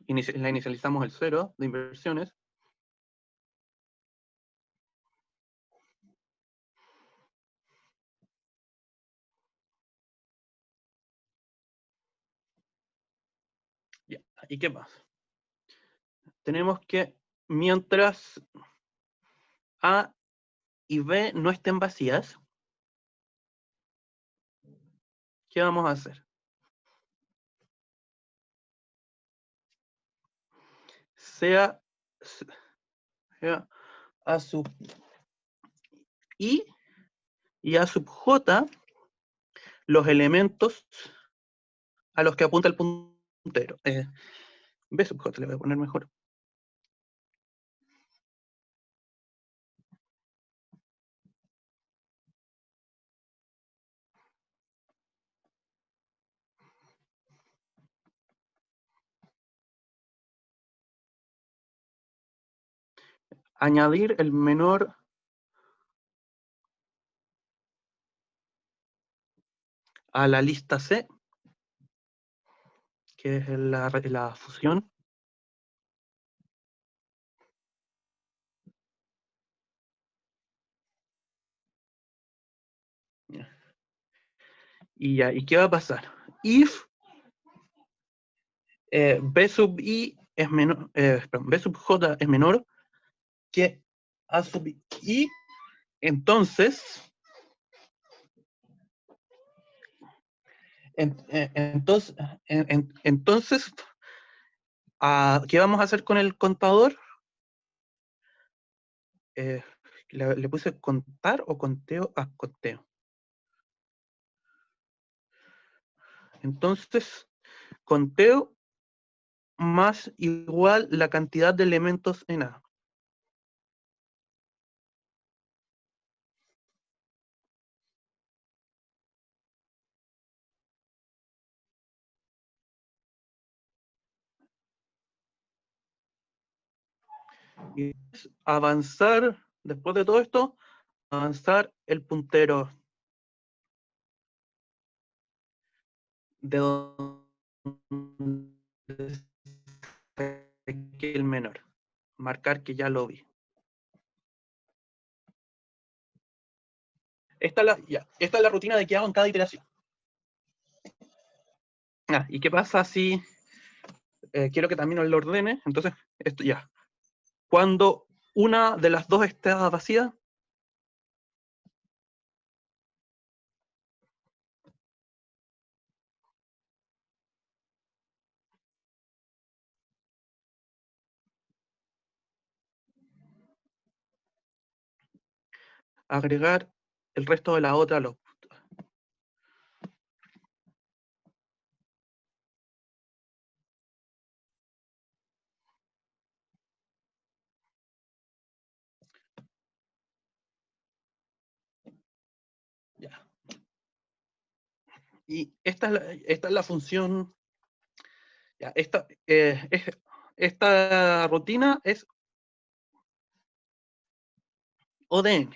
la inicializamos el 0 de inversiones. Ya, ¿y qué más? Tenemos que, mientras A y B no estén vacías, ¿qué vamos a hacer? Sea A sub I y A sub J los elementos a los que apunta el puntero. B sub J le voy a poner mejor. Añadir el menor a la lista C, que es la fusión. ¿Y qué va a pasar? If B sub I es menor, perdón, B sub J es menor que A sub I, entonces Entonces, entonces, ¿qué vamos a hacer con el contador? Le puse contar o conteo. Conteo. Entonces, conteo más igual la cantidad de elementos en A. Y avanzar, después de todo esto, avanzar el puntero de donde esté el menor. Marcar que ya lo vi. Esta es la rutina de que hago en cada iteración. ¿Y qué pasa si quiero que también lo ordene? Entonces, esto ya. Cuando una de las dos está vacía, agregar el resto de la otra a los. Ya. Y esta es la función. Ya, esta rutina es ODN.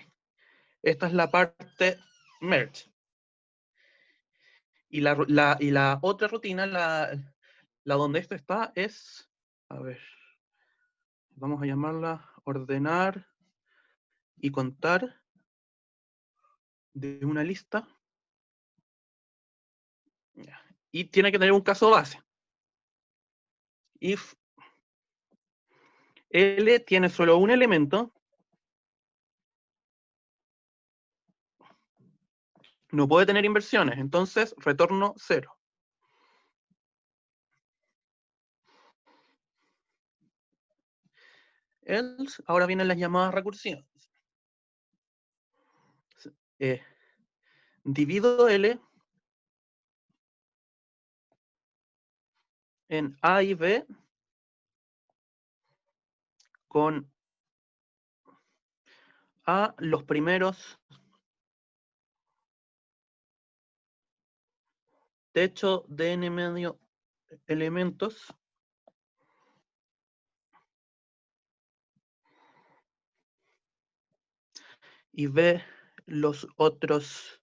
Esta es la parte merge. Y la otra rutina, la donde esto está, es, a ver, vamos a llamarla ordenar y contar de una lista. Y tiene que tener un caso base. If L tiene solo un elemento, no puede tener inversiones, entonces retorno 0. Else, ahora vienen las llamadas recursivas. Divido L en A y B con A los primeros techo de n medio elementos y B los otros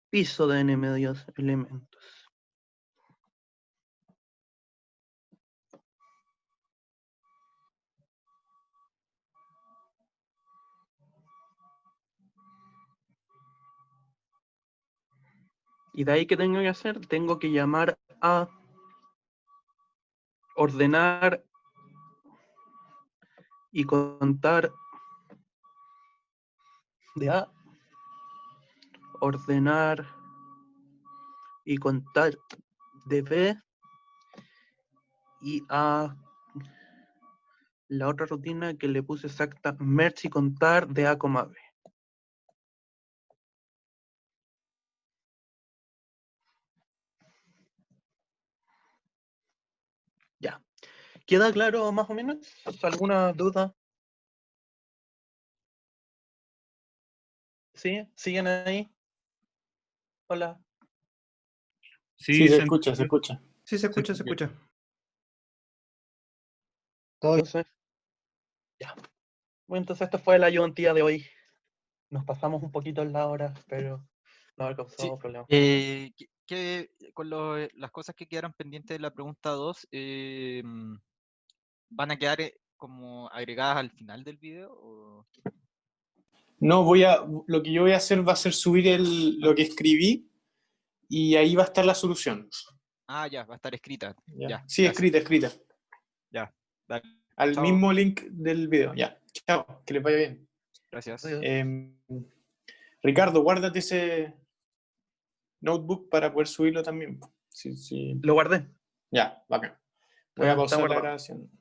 piso de n medios elementos. Y de ahí, ¿qué tengo que hacer? Tengo que llamar a ordenar y contar de A, ordenar y contar de B, y a la otra rutina que le puse exacta, merge y contar de A, B. Ya. ¿Queda claro más o menos? ¿Alguna duda? ¿Sí? ¿Siguen ahí? Hola. Sí, se escucha, se escucha. Sí, se escucha, se escucha. Entonces, ya. Bueno, entonces esta fue la ayudantía de hoy. Nos pasamos un poquito en la hora, pero no ha causado problemas. Con las cosas que quedaron pendientes de la pregunta 2, ¿van a quedar como agregadas al final del video? ¿O? No, lo que yo voy a hacer va a ser subir lo que escribí y ahí va a estar la solución. Ah, ya, va a estar escrita. Ya, sí, gracias. escrita. Ya, dale. Al Chao. mismo link del video. Ya, chao, que les vaya bien. Gracias. Ricardo, guárdate ese, notebook para poder subirlo también. Sí, sí. Lo guardé. Ya, bacán. Voy a Está pausar la guardado. grabación.